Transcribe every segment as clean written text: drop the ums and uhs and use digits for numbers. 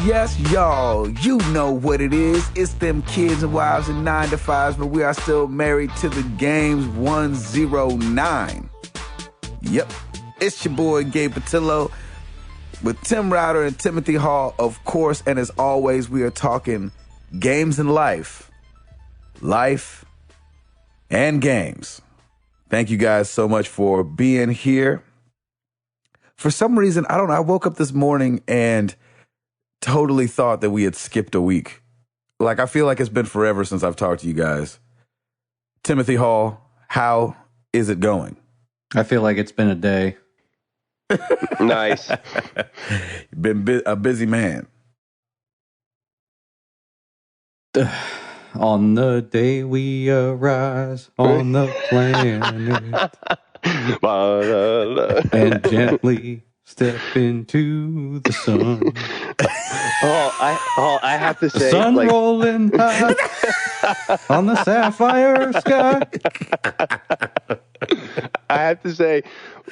yes, y'all. You know what it is. It's them kids and wives and 9 to 5s, but we are still married to the games 109. Yep. It's your boy, Gabe Patillo, with Tim Router and Timothy Hall, of course. And as always, we are talking games and life. Life and games. Thank you guys so much for being here. For some reason, I don't know, I woke up this morning and totally thought that we had skipped a week. Like, I feel like it's been forever since I've talked to you guys. Timothy Hall, how is it going? I feel like it's been a day. Nice. Been a busy man. On the day we arise on the planet and gently step into the sun. I have to say, sun rolling high on the sapphire sky. I have to say,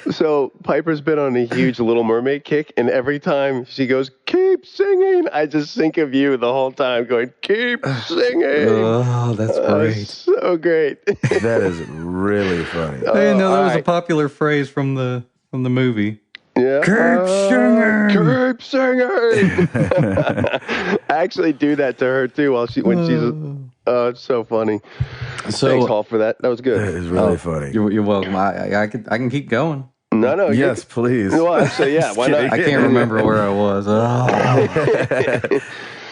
so Piper's been on a huge Little Mermaid kick, and every time she goes, keep singing, I just think of you the whole time going, keep singing. Oh, that's great. So great. That is really funny. I didn't know that was a popular phrase from the movie. Yeah. Keep singing. Keep singing. I actually do that to her too when she's. It's so funny. So, thanks, Hall, for that. That was good. That is really funny. You're welcome. I can keep going. No. Yes, please. Well, so yeah, why not? I can't remember where I was. Oh.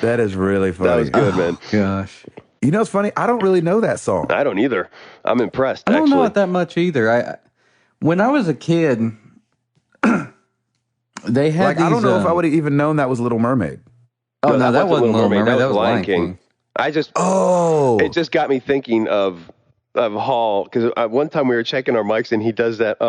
That is really funny. That was good, man. Gosh. You know, it's funny. I don't really know that song. I don't either. I'm impressed. I don't actually know it that much either. When I was a kid, they had these, I don't know if I would have even known that was Little Mermaid. Oh, no, that wasn't Little Mermaid. That was Lion King. It just got me thinking of Hall, because one time we were checking our mics and he does that,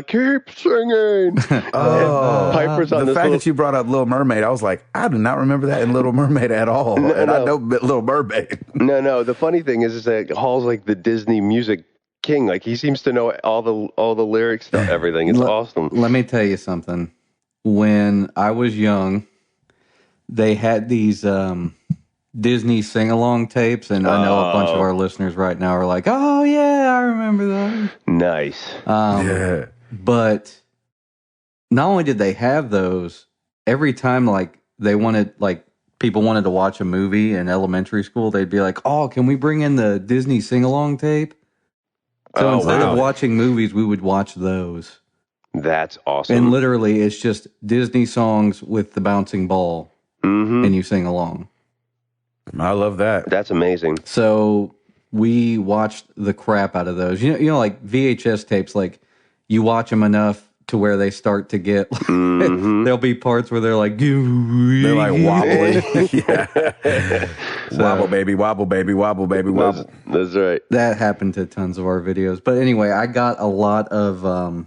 keep singing. Piper's on the fact that you brought up Little Mermaid, I was like, I do not remember that in Little Mermaid at all. I know Little Mermaid. No. The funny thing is that Hall's like the Disney music king. Like, he seems to know all the lyrics to everything. It's awesome. Let me tell you something. When I was young, they had these Disney sing-along tapes, and I know a bunch of our listeners right now are like, oh, yeah, I remember those. Nice. Yeah. But not only did they have those, every time, people wanted to watch a movie in elementary school, they'd be like, oh, can we bring in the Disney sing-along tape? So instead of watching movies, we would watch those. That's awesome. And literally, it's just Disney songs with the bouncing ball, and you sing along. I love that. That's amazing. So we watched the crap out of those. You know, like VHS tapes, like you watch them enough to where they start to get, there'll be parts where they're like wobbling. Wobble, baby, wobble, baby, wobble, baby, wobble. That's right. That happened to tons of our videos. But anyway, I got a lot of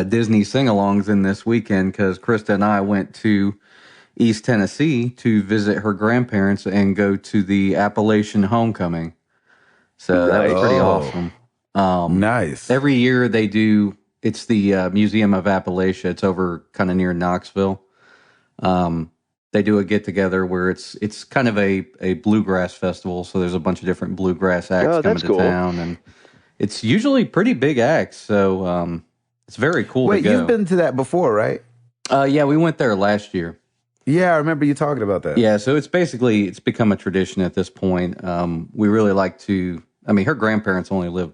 Disney sing-alongs in this weekend because Krista and I went to East Tennessee to visit her grandparents and go to the Appalachian Homecoming. So that was pretty awesome. Nice. Every year they do, it's the Museum of Appalachia. It's over kind of near Knoxville. They do a get-together where it's kind of a bluegrass festival. So there's a bunch of different bluegrass acts coming to town. And it's usually pretty big acts. So it's very cool to go. Wait, you've been to that before, right? Yeah, we went there last year. Yeah, I remember you talking about that. Yeah, so it's become a tradition at this point. We really like to, her grandparents only live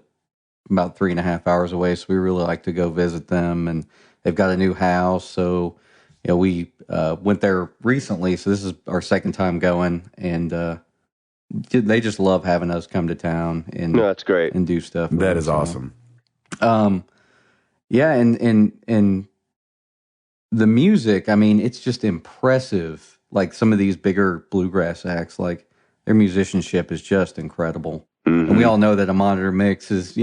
about 3.5 hours away, so we really like to go visit them, and they've got a new house, so, we went there recently, so this is our second time going, and they just love having us come to town and that's great. And do stuff. That is awesome. Yeah, and the music, it's just impressive. Like some of these bigger bluegrass acts, like their musicianship is just incredible. And we all know that a monitor mix is,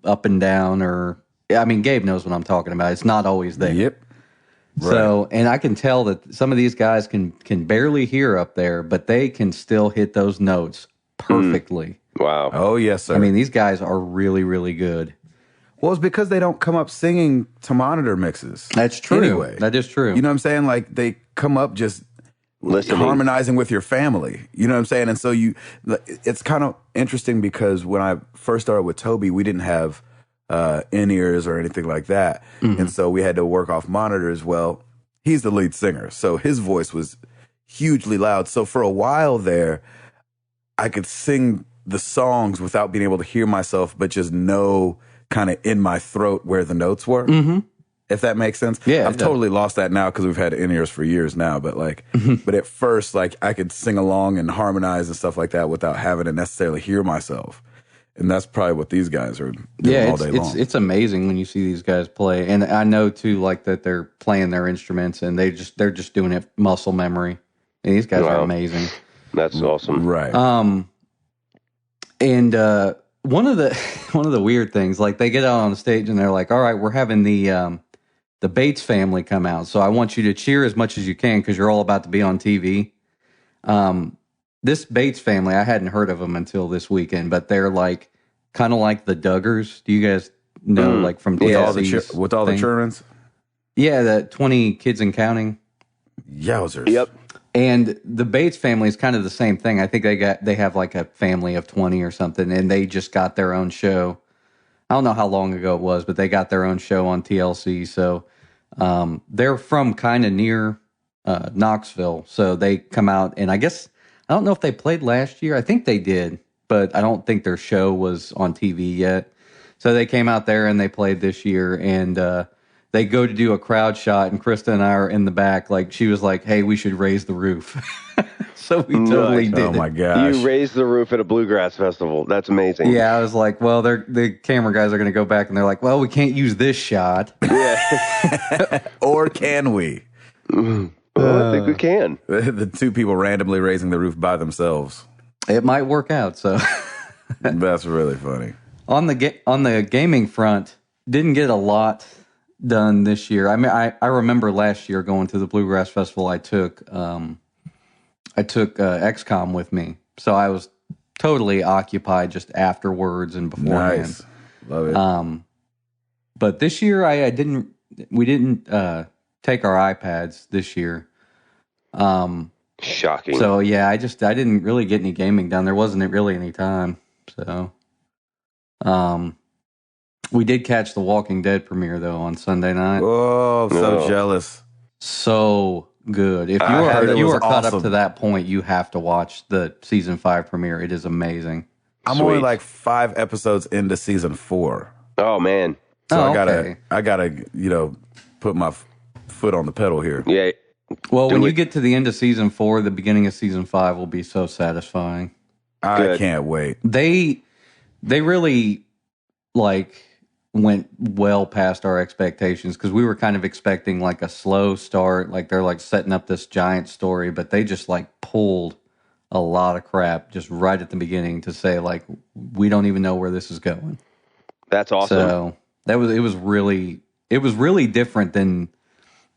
up and down Gabe knows what I'm talking about. It's not always there. Yep. Right. So, and I can tell that some of these guys can barely hear up there, but they can still hit those notes perfectly. Wow. Oh, yes, sir. These guys are really, really good. Well, it's because they don't come up singing to monitor mixes. That's true. Anyway. That is true. You know what I'm saying? Like, they come up just listening, harmonizing with your family. You know what I'm saying? And so it's kind of interesting because when I first started with Toby, we didn't have in-ears or anything like that. Mm-hmm. And so we had to work off monitors. Well, he's the lead singer, so his voice was hugely loud. So for a while there, I could sing the songs without being able to hear myself, but just know kind of in my throat where the notes were. Mm-hmm. If that makes sense. Yeah, I've totally lost that now because we've had in-ears for years now. But but at first, I could sing along and harmonize and stuff like that without having to necessarily hear myself. And that's probably what these guys are doing all day long. It's amazing when you see these guys play. And I know too, that they're playing their instruments and they're just doing it muscle memory. And these guys are amazing. That's awesome. Right. And one of the weird things, they get out on the stage and they're like, all right, we're having the Bates family come out. So I want you to cheer as much as you can because you're all about to be on TV. This Bates family, I hadn't heard of them until this weekend, but they're kind of like the Duggars. Do you guys know, from TLC's with all the children's? Yeah, the 20 Kids and Counting. Yowzers. Yep. And the Bates family is kind of the same thing. I think they have a family of 20 or something, and they just got their own show. I don't know how long ago it was, but they got their own show on TLC. So they're from kind of near Knoxville. So they come out, and I don't know if they played last year. I think they did, but I don't think their show was on TV yet. So they came out there and they played this year, and they go to do a crowd shot, and Krista and I are in the back. She was like, hey, we should raise the roof. So we totally did. Oh, my gosh. You raised the roof at a bluegrass festival. That's amazing. Yeah, I was like, well, the camera guys are going to go back, and they're like, well, we can't use this shot. Yeah. Or can we? I think we can. The two people randomly raising the roof by themselves. It might work out. So that's really funny. On the gaming front, didn't get a lot done this year. I mean, I remember last year going to the Bluegrass Festival. I took XCOM with me, so I was totally occupied just afterwards and beforehand. Nice, love it. But this year we didn't take our iPads this year. Shocking. So yeah, I didn't really get any gaming done. There wasn't really any time. So, we did catch the Walking Dead premiere though on Sunday night. Oh, so jealous. So good. If you are caught up to that point, you have to watch the season 5 premiere. It is amazing. I'm only 5 episodes into season 4. Oh man. So I gotta put my foot on the pedal here. Yeah. Well, when you get to the end of season 4, the beginning of season 5 will be so satisfying. I can't wait. They really went well past our expectations because we were kind of expecting a slow start, they're setting up this giant story, but they just pulled a lot of crap just right at the beginning to say we don't even know where this is going. That's awesome. So it was really different than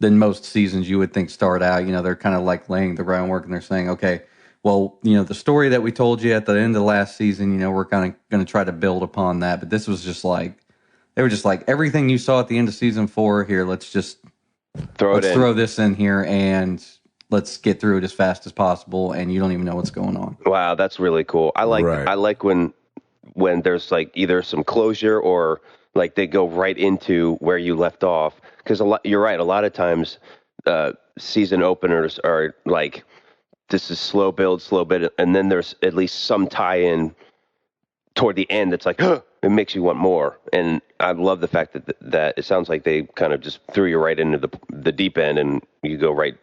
most seasons you would think start out. They're kind of laying the groundwork and they're saying, okay, well, the story that we told you at the end of last season, we're kind of going to try to build upon that. But this was just they were just everything you saw at the end of season 4 here. Let's just throw this in here and let's get through it as fast as possible. And you don't even know what's going on. Wow. That's really cool. I like when there's either some closure or they go right into where you left off. Because you're right. A lot of times, season openers are this is slow build, and then there's at least some tie-in toward the end. It's it makes you want more. And I love the fact that it sounds like they kind of just threw you right into the deep end, and you go right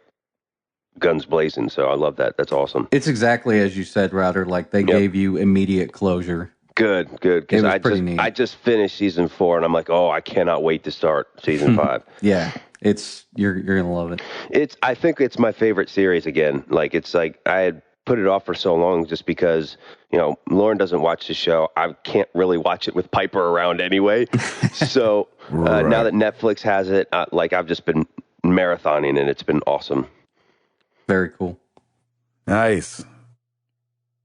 guns blazing. So I love that. That's awesome. It's exactly as you said, Router. They gave you immediate closure. Good. Because I just finished season 4, and I'm I cannot wait to start season 5. Yeah, you're gonna love it. I think it's my favorite series again. I had put it off for so long just because Lauren doesn't watch the show. I can't really watch it with Piper around anyway. So now that Netflix has it, I've just been marathoning, and it's been awesome. Very cool. Nice.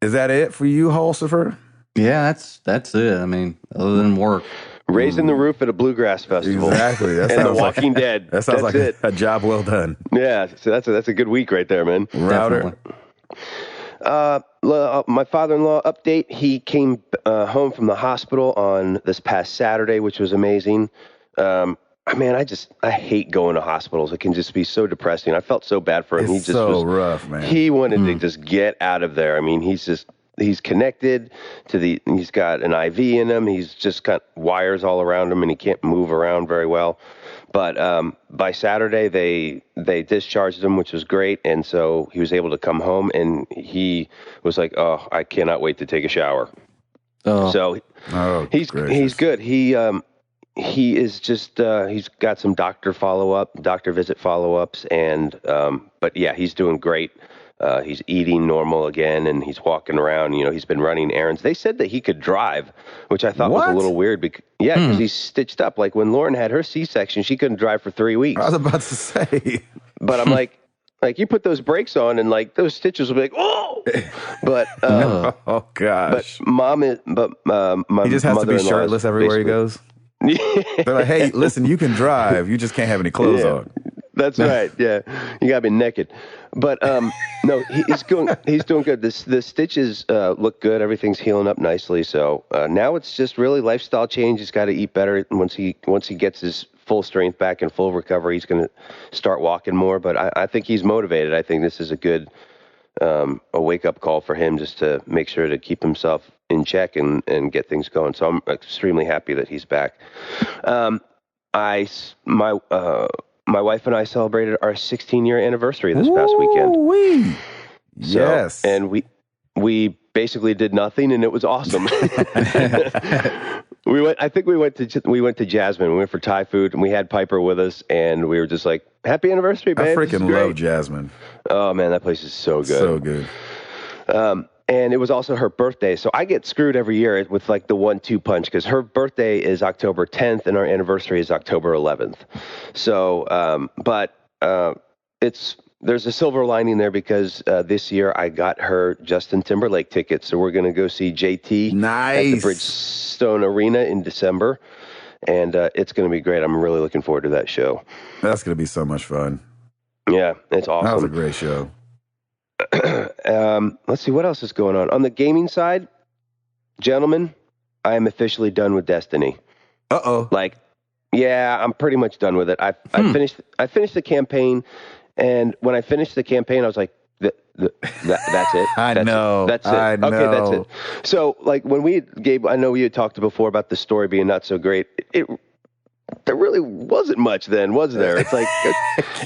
Is that it for you, Holsifer? Yeah, that's it. I mean, other than work. Raising the roof at a bluegrass festival. Exactly. That and The Walking Dead. That sounds like a job well done. Yeah, so that's a good week right there, man. Router. My father-in-law update. He came home from the hospital on this past Saturday, which was amazing. Man, I hate going to hospitals. It can just be so depressing. I felt so bad for him. It's so rough, man. He wanted to just get out of there. I mean, he's connected to he's got an IV in him. He's just got wires all around him, and he can't move around very well. But by Saturday, they discharged him, which was great. And so he was able to come home, and he was like, "Oh, I cannot wait to take a shower." Oh. So he's good. He is just he's got some doctor visit follow-ups, and but yeah, he's doing great. He's eating normal again, and he's walking around. He's been running errands. They said that he could drive, which I thought was a little weird. Because he's stitched up. Like when Lauren had her C-section, she couldn't drive for 3 weeks. I was about to say. But I'm like you put those brakes on, and like those stitches will be like, oh. But oh gosh. But my he just has to be shirtless everywhere he goes. They're like, hey, listen, you can drive. You just can't have any clothes on. That's right. Yeah, you gotta be naked. But no, he's doing good. The stitches look good. Everything's healing up nicely. So now it's just really lifestyle change. He's got to eat better. Once he gets his full strength back and full recovery, he's going to start walking more. But I think he's motivated. I think this is a good a wake up call for him, just to make sure to keep himself in check and get things going. So I'm extremely happy that he's back. My wife and I celebrated our 16-year anniversary this past weekend. Yes. And we basically did nothing, and it was awesome. We went to Jasmine. We went for Thai food, and we had Piper with us, and we were just like, happy anniversary, babe. I freaking love Jasmine. Oh man, that place is so good. So good. And it was also her birthday. So I get screwed every year with like the 1-2 punch, because her birthday is October 10th and our anniversary is October 11th. So, there's a silver lining there, because this year I got her Justin Timberlake tickets. So we're going to go see JT at the Bridgestone Arena in December. And it's going to be great. I'm really looking forward to that show. That's going to be so much fun. Yeah, it's awesome. That was a great show. Let's see what else is going on the gaming side, gentlemen. I am officially done with Destiny. I'm pretty much done with it. I finished the campaign, and when I finished the campaign, I was like, that's it. That's it. Okay, that's it. So like Gabe, I know we had talked before about the story being not so great. There really wasn't much then, was there? It's like,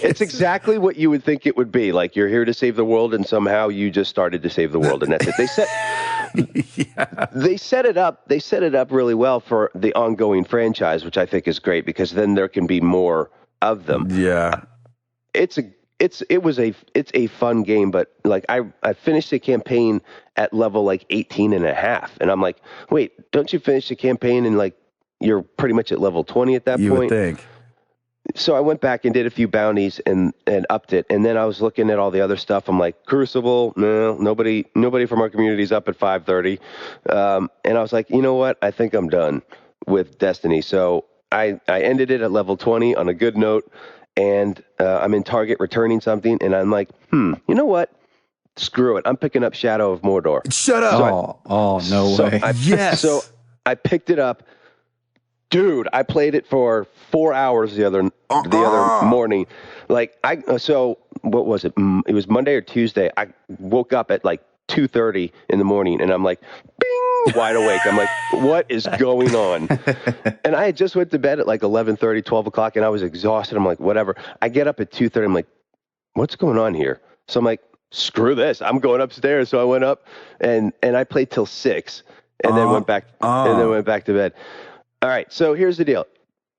it's exactly what you would think it would be. Like, you're here to save the world, and somehow you just started to save the world, and that's it. They set it up really well for the ongoing franchise, which I think is great, because then there can be more of them. Yeah. It's a fun game, but like I finished the campaign at level like 18 and a half, and I'm like, wait, don't you finish the campaign and like you're pretty much at level 20 at that point? You would think. So I went back and did a few bounties and upped it. And then I was looking at all the other stuff. I'm like, Crucible, no, nobody from our community's up at 5:30. And I was like, you know what? I think I'm done with Destiny. So I ended it at level 20 on a good note. And I'm in Target returning something. And I'm like, you know what? Screw it. I'm picking up Shadow of Mordor. Shut up. No way. Yes. So I picked it up. Dude, I played it for 4 hours the other morning. Like what was it? It was Monday or Tuesday. I woke up at like 2:30 in the morning, and I'm like, bing, wide awake. I'm like, what is going on? And I had just went to bed at like 11:30, 12 o'clock, and I was exhausted. I'm like, whatever. I get up at 2:30. I'm like, what's going on here? So I'm like, screw this. I'm going upstairs. So I went up and I played till 6, and then went back to bed. All right, so here's the deal.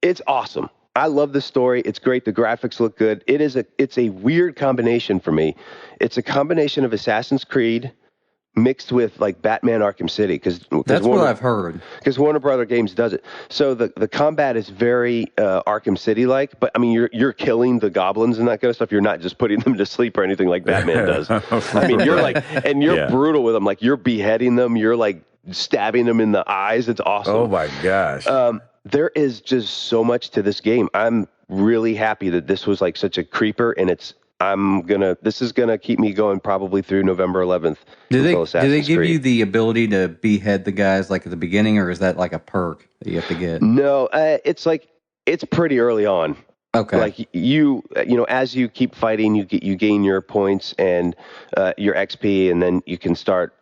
It's awesome. I love the story. It's great. The graphics look good. It's a weird combination for me. It's a combination of Assassin's Creed mixed with like Batman Arkham City, because that's what I've heard. Because Warner Brother Games does it. So the combat is very Arkham City like, but I mean you're killing the goblins and that kind of stuff. You're not just putting them to sleep or anything like Batman does. I mean you're like, and you're brutal with them. Like you're beheading them. You're like stabbing them in the eyes. It's awesome. Oh my gosh. There is just so much to this game. I'm really happy that this was like such a creeper, and this is gonna keep me going probably through November 11th. Do they give you the ability to behead the guys like at the beginning, or is that like a perk that you have to get? No, it's pretty early on. Okay. Like you know, as you keep fighting, you gain your points and your XP, and then you can start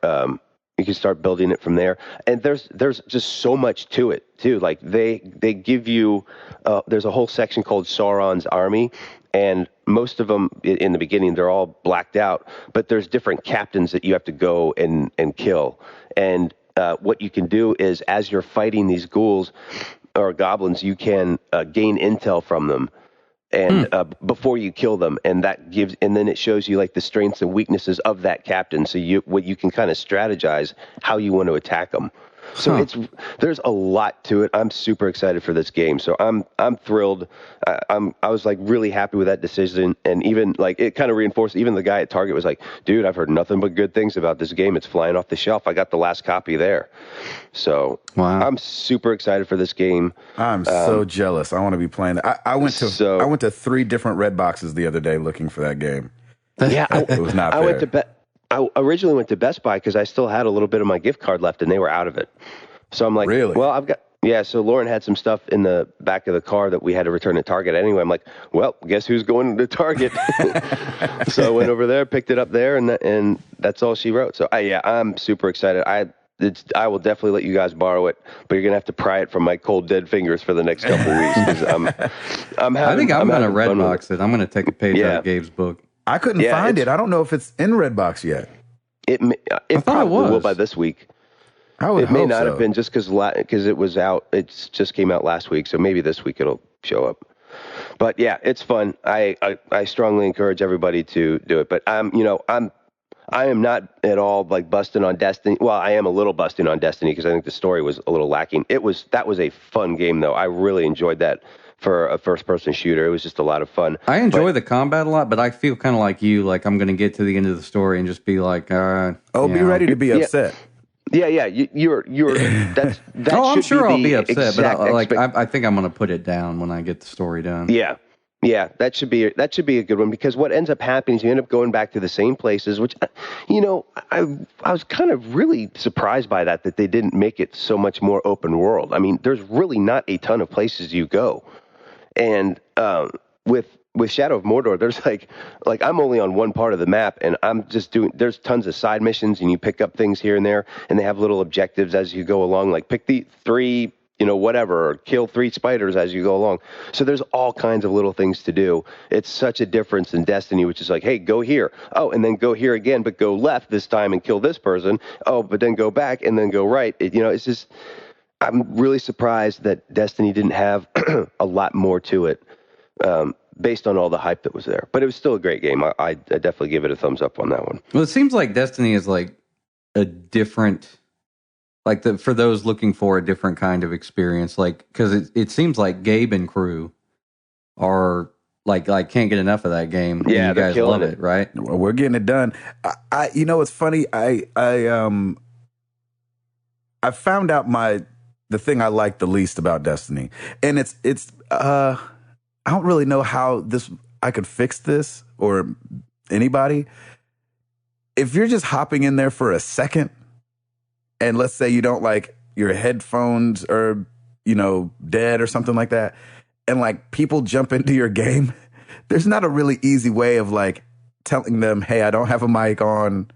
building it from there. And there's just so much to it too. Like they give you there's a whole section called Sauron's army, and most of them in the beginning they're all blacked out, but there's different captains that you have to go and kill. And what you can do is, as you're fighting these ghouls or goblins, you can gain intel from them, and before you kill them, and then it shows you like the strengths and weaknesses of that captain, so you can kind of strategize how you want to attack them. So there's a lot to it. I'm super excited for this game. So I'm thrilled. I was like really happy with that decision, and even like it kind of reinforced. Even the guy at Target was like, "Dude, I've heard nothing but good things about this game. It's flying off the shelf. I got the last copy there." So I'm super excited for this game. I'm so jealous. I want to be playing it. I went to 3 different red boxes the other day looking for that game. Yeah, it was not fair. I originally went to Best Buy because I still had a little bit of my gift card left, and they were out of it. So I'm like, really? Well, so Lauren had some stuff in the back of the car that we had to return at Target anyway. I'm like, well, guess who's going to Target? So I went over there, picked it up there, and that's all she wrote. So I'm super excited. I will definitely let you guys borrow it, but you're gonna have to pry it from my cold dead fingers for the next couple of weeks. I think I'm gonna red box it. I'm gonna take a page out of Gabe's book. I couldn't find it. I don't know if it's in Redbox yet. It probably will by this week. It may not have been just because it was out. It just came out last week, so maybe this week it'll show up. But yeah, it's fun. I strongly encourage everybody to do it. But I am not at all like busting on Destiny. Well, I am a little busting on Destiny because I think the story was a little lacking. That was a fun game though. I really enjoyed that. For a first-person shooter, it was just a lot of fun. I enjoy the combat a lot, but I feel kind of like you. Like I'm going to get to the end of the story and just be like, be ready to be upset. Yeah. You're. That's. That I'm sure I'll be upset, but I think I'm going to put it down when I get the story done. Yeah. That should be a good one, because what ends up happening is you end up going back to the same places, which, I was kind of really surprised by that they didn't make it so much more open world. I mean, there's really not a ton of places you go. And with Shadow of Mordor, there's like I'm only on one part of the map, and I'm just there's tons of side missions, and you pick up things here and there, and they have little objectives as you go along, like pick the 3, whatever, or kill 3 spiders as you go along. So there's all kinds of little things to do. It's such a difference in Destiny, which is like, hey, go here. Oh, and then go here again, but go left this time and kill this person. Oh, but then go back and then go right. It's just, I'm really surprised that Destiny didn't have a lot more to it, based on all the hype that was there. But it was still a great game. I definitely give it a thumbs up on that one. Well, it seems like Destiny is like a different, for those looking for a different kind of experience, because it seems like Gabe and crew are like can't get enough of that game. Yeah, you guys love it, right? We're getting it done. It's funny. I found out the thing I like the least about Destiny, and it's I don't really know how I could fix this, or anybody. If you're just hopping in there for a second, and let's say you don't like your headphones are, dead or something like that, and like people jump into your game, there's not a really easy way of like telling them, hey, I don't have a mic on,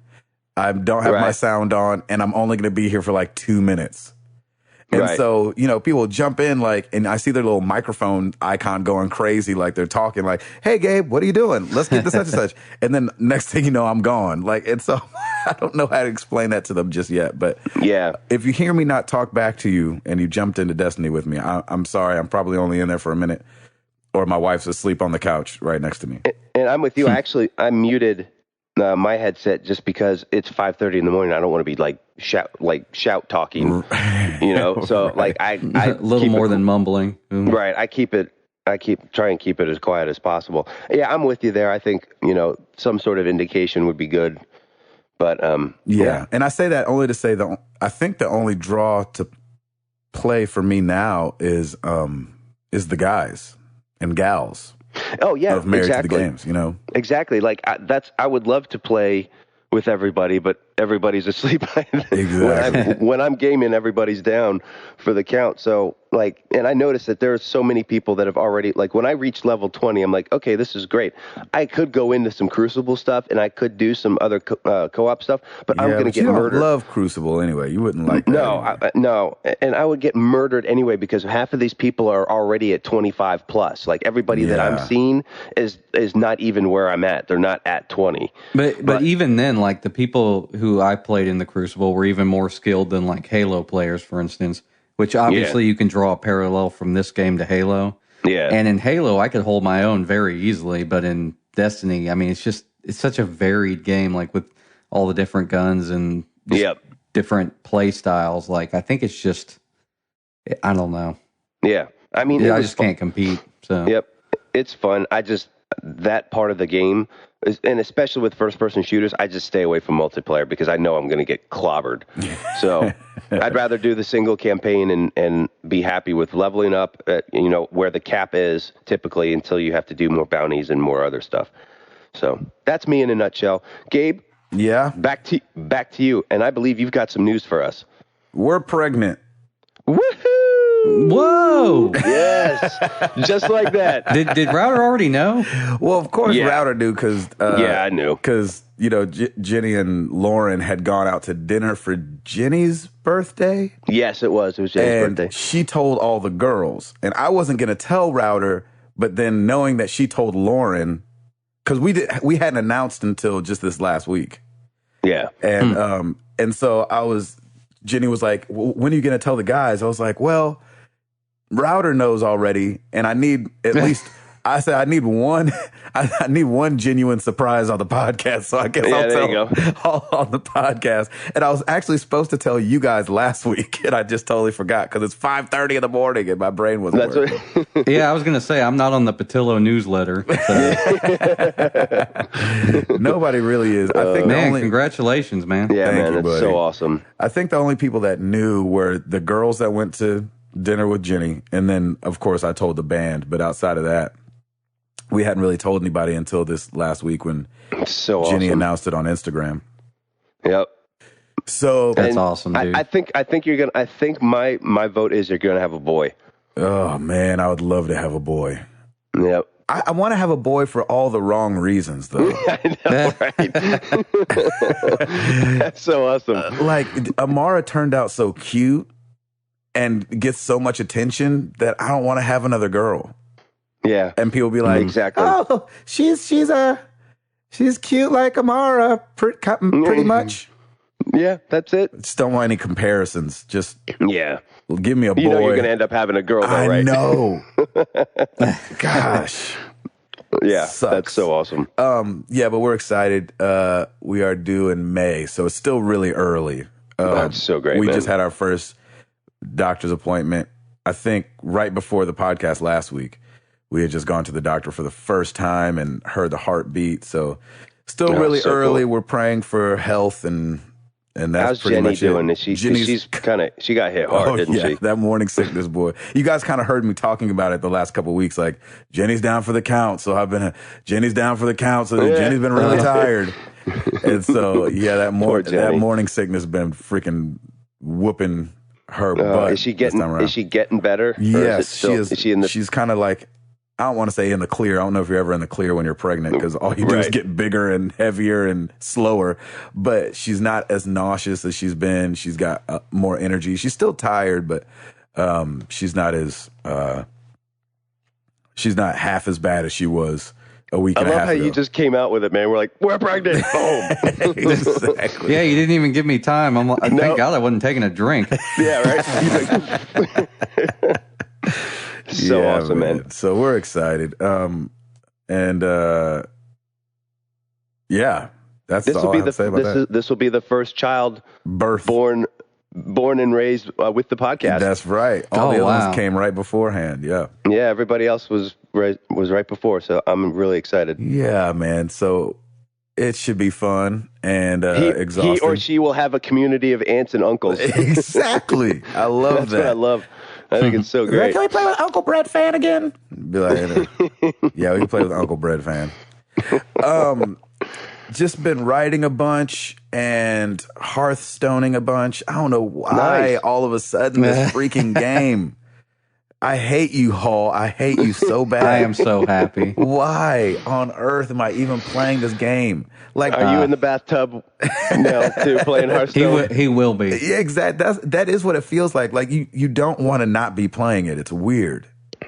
I don't have my sound on, and I'm only going to be here for like 2 minutes. And so, people jump in and I see their little microphone icon going crazy, like they're talking like, hey, Gabe, what are you doing? Let's get this such and such. And then next thing you know, I'm gone. And so I don't know how to explain that to them just yet. But yeah, if you hear me not talk back to you and you jumped into Destiny with me, I'm sorry. I'm probably only in there for a minute, or my wife's asleep on the couch right next to me. And I'm with you. Actually, I muted my headset just because it's 5:30 in the morning. I don't want to be shout talking, So I a little more than mumbling. Right. I try and keep it as quiet as possible. Yeah, I'm with you there. I think some sort of indication would be good. But yeah. And I say that only to say I think the only draw play for me now is the guys and gals. Oh yeah, of Married to the Games, you know. Exactly. Like I would love to play with everybody, but everybody's asleep. Exactly. when I'm gaming, everybody's down for the count. So like, and I noticed that there are so many people that have already, like when I reached level 20, I'm like, okay, this is great. I could go into some Crucible stuff and I could do some other co-op stuff, but I'm going to get murdered. You don't love Crucible anyway. You wouldn't like that. No. And I would get murdered anyway because half of these people are already at 25 plus. Like everybody that I'm seeing is not even where I'm at. They're not at 20. But even then, like the people who I played in the Crucible were even more skilled than like Halo players, for instance, which obviously you can draw a parallel from this game to Halo. Yeah. And in Halo, I could hold my own very easily, but in Destiny, I mean, it's such a varied game, like with all the different guns and different play styles. Like, I think it's just, I don't know. Yeah. I mean, I just can't compete. So. Yep. It's fun. That part of the game, and especially with first-person shooters, I just stay away from multiplayer because I know I'm going to get clobbered. So I'd rather do the single campaign and be happy with leveling up at, where the cap is typically until you have to do more bounties and more other stuff. So that's me in a nutshell. Gabe? Yeah? Back to you, and I believe you've got some news for us. We're pregnant. Woohoo! Whoa! Yes, just like that. Did Router already know? Well, of course, Router knew because I knew because Jenny and Lauren had gone out to dinner for Jenny's birthday. Yes, it was. It was Jenny's birthday. She told all the girls, and I wasn't going to tell Router, but then knowing that she told Lauren, because we hadn't announced until just this last week. Yeah, and so Jenny was like, when are you going to tell the guys? I was like, well, Router knows already, and I need at least, I said, I need one genuine surprise on the podcast, so I guess I'll tell all on the podcast. And I was actually supposed to tell you guys last week, and I just totally forgot because it's 5:30 in the morning, and my brain wasn't working. Yeah, I was going to say, I'm not on the Patillo newsletter. So. Nobody really is. I think congratulations, man. Yeah, Thank you, that's so awesome. I think the only people that knew were the girls that went to dinner with Jenny, and then of course I told the band, but outside of that we hadn't really told anybody until this last week when Jenny announced it on Instagram. Yep. So that's awesome, dude. I think my vote is you're gonna have a boy. Oh man, I would love to have a boy. Yep. I want to have a boy for all the wrong reasons, though. I know, right? That's so awesome. Like Amara turned out so cute and gets so much attention that I don't want to have another girl. Yeah. And people be like, exactly. Oh, she's cute like Amara, pretty much. Yeah, that's it. Just don't want any comparisons. Just give me a boy. You know you're going to end up having a girl, though, right? I know. Gosh. Yeah, Sucks. That's so awesome. Yeah, but we're excited. We are due in May, so it's still really early. That's so great, We man. just had our first doctor's appointment, I think, right before the podcast last week. We had just gone to the doctor for the first time and heard the heartbeat. So still really so early. Cool. We're praying for health and that's how's pretty Jenny much doing? it. She got hit hard, didn't she? That morning sickness, boy. You guys kind of heard me talking about it the last couple of weeks. Like Jenny's down for the count, so Jenny's down for the count. So Jenny's been really tired, and so that morning sickness been freaking whooping her butt. Is she getting better? Yes, she is. She's kind of like, I don't want to say in the clear. I don't know if you're ever in the clear when you're pregnant because all you do is get bigger and heavier and slower. But she's not as nauseous as she's been. She's got more energy. She's still tired, but she's not half as bad as she was a week and a half ago. I love how you just came out with it, man. We're like, we're pregnant. Boom. Exactly. Yeah, you didn't even give me time. Thank God I wasn't taking a drink. Yeah, right. So awesome, man. So we're excited. That's all I have to say about that. This will be the first child born and raised with the podcast. That's right. All the other ones came right beforehand. Yeah. Yeah, everybody else was right before, so I'm really excited. Yeah, man. So It should be fun and exhausting. He or she will have a community of aunts and uncles. Exactly. I love that. That's what I love. I think it's so great. Can we play with Uncle Bread Fan again? Be like, yeah, we can play with Uncle Bread Fan. Just been writing a bunch and Hearthstoning a bunch. I don't know why all of a sudden this freaking game. I hate you, Hall. I hate you so bad. I am so happy. Why on earth am I even playing this game? Like, are you in the bathtub now too, playing Hearthstone? He will be. Yeah, exactly. That is what it feels like. Like you don't want to not be playing it. It's weird.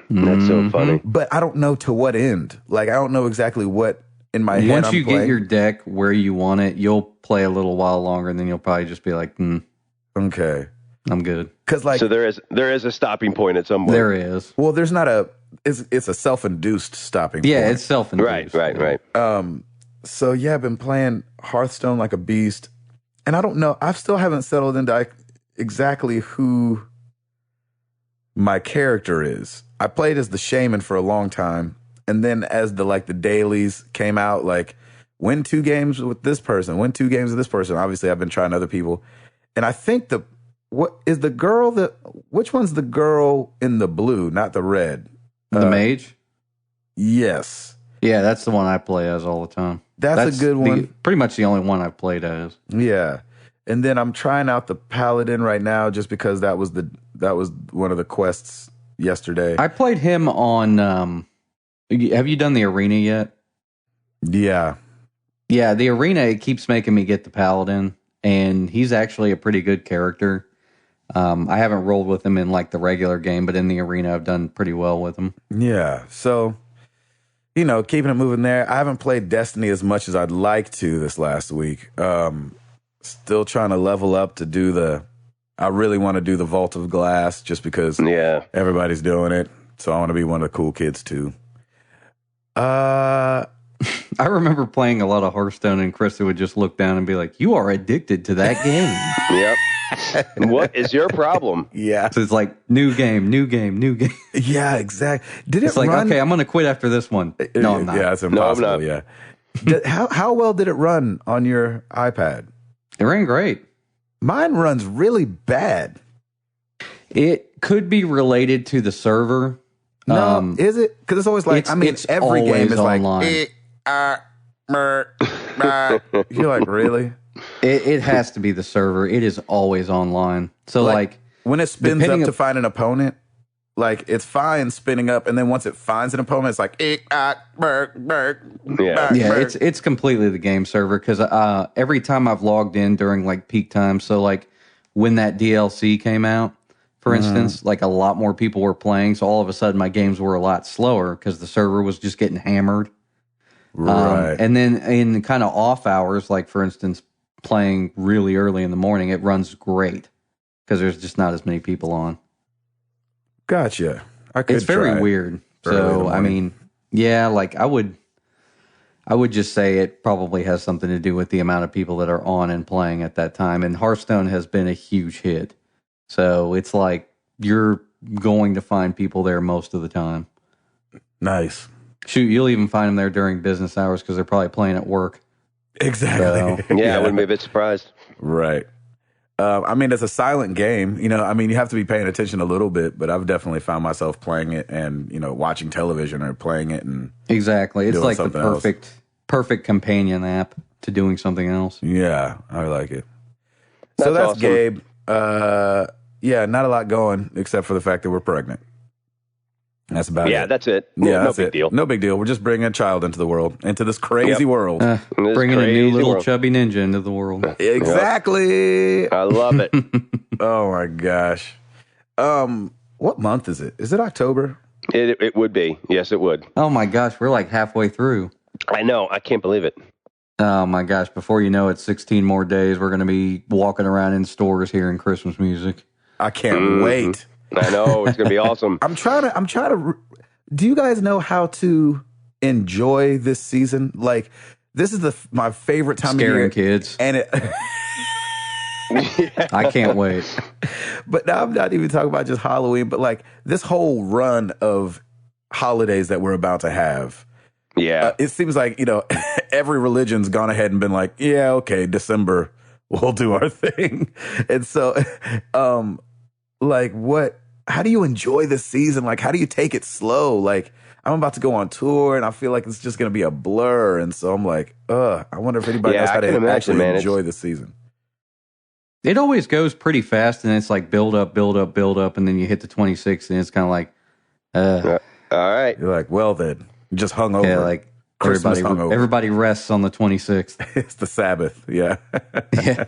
That's so funny. But I don't know to what end. Like I don't know exactly what in my head Once I'm you playing. get your deck where you want it, you'll play a little while longer, and then you'll probably just be like, okay, I'm good. Because like, so there is a stopping point at some point. There is. Well, there's not a. It's a self-induced stopping point. Yeah, it's self-induced. Right. So yeah, I've been playing Hearthstone like a beast, and I don't know. I still haven't settled into exactly who my character is. I played as the shaman for a long time, and then as the dailies came out, like win 2 games with this person, win 2 games with this person. Obviously, I've been trying other people, and I think which one's the girl in the blue, not the red? The mage? Yes. Yeah, that's the one I play as all the time. That's a good one. Pretty much the only one I've played as. Yeah. And then I'm trying out the paladin right now just because that was one of the quests yesterday. I played him on have you done the arena yet? Yeah. Yeah, the arena, it keeps making me get the paladin, and he's actually a pretty good character. I haven't rolled with him in like the regular game, but in the arena I've done pretty well with him. Yeah. So, keeping it moving there. I haven't played Destiny as much as I'd like to this last week. Still trying to level up to I really want to do the Vault of Glass just because everybody's doing it. So I want to be one of the cool kids too. I remember playing a lot of Hearthstone, and Krista would just look down and be like, "You are addicted to that game." Yep. What is your problem? Yeah. So it's like new game. Yeah, exactly. It's like, okay, I'm going to quit after this one. No, I'm not. Yeah, it's impossible. No, I'm not. Yeah. How well did it run on your iPad? It ran great. Mine runs really bad. It could be related to the server. No, is it? Because it's always like, it's every game is online. You're like, really? It has to be the server. It is always online. So like when it spins up to find an opponent, like it's fine spinning up, and then once it finds an opponent, it's like it's completely the game server, because every time I've logged in during like peak time, so like when that DLC came out, for instance, like a lot more people were playing, so all of a sudden my games were a lot slower because the server was just getting hammered. Right. And then in kind of off hours, like for instance, playing really early in the morning, it runs great because there's just not as many people on. Gotcha. It's very weird. So I mean, yeah, like I would just say it probably has something to do with the amount of people that are on and playing at that time. And Hearthstone has been a huge hit. So it's like you're going to find people there most of the time. Nice. Shoot, you'll even find them there during business hours because they're probably playing at work. Exactly. So, I wouldn't be a bit surprised. Right. It's a silent game. You have to be paying attention a little bit, but I've definitely found myself playing it and, watching television or playing it. And exactly. It's like the perfect companion app to doing something else. Yeah, I like it. So that's awesome. Gabe. Not a lot going except for the fact that we're pregnant. That's about it. Yeah, that's it. Yeah, no big deal. No big deal. We're just bringing a child into the world, into this crazy world. Bringing a new little chubby ninja into the world. Exactly. Yep. I love it. Oh my gosh. What month is it? Is it October? It would be. Yes, it would. Oh my gosh, we're like halfway through. I know. I can't believe it. Oh my gosh, before you know it, 16 more days, we're going to be walking around in stores hearing Christmas music. I can't wait. I know, it's going to be awesome. I'm trying to do you guys know how to enjoy this season? Like, this is my favorite time Scaring of year. kids. And I can't wait. But now I'm not even talking about just Halloween, but like this whole run of holidays that we're about to have. Yeah. It seems like, every religion's gone ahead and been like, yeah, okay, December, we'll do our thing. And so, how do you enjoy the season? Like, how do you take it slow? Like, I'm about to go on tour and I feel like it's just going to be a blur. And so I'm like, I wonder if anybody knows how to actually enjoy the season. It always goes pretty fast, and it's like build up, and then you hit the 26th, and it's kind of like, all right. You're like, well then, just hung over. Yeah, like everybody rests on the 26th. It's the Sabbath. Yeah. Yeah.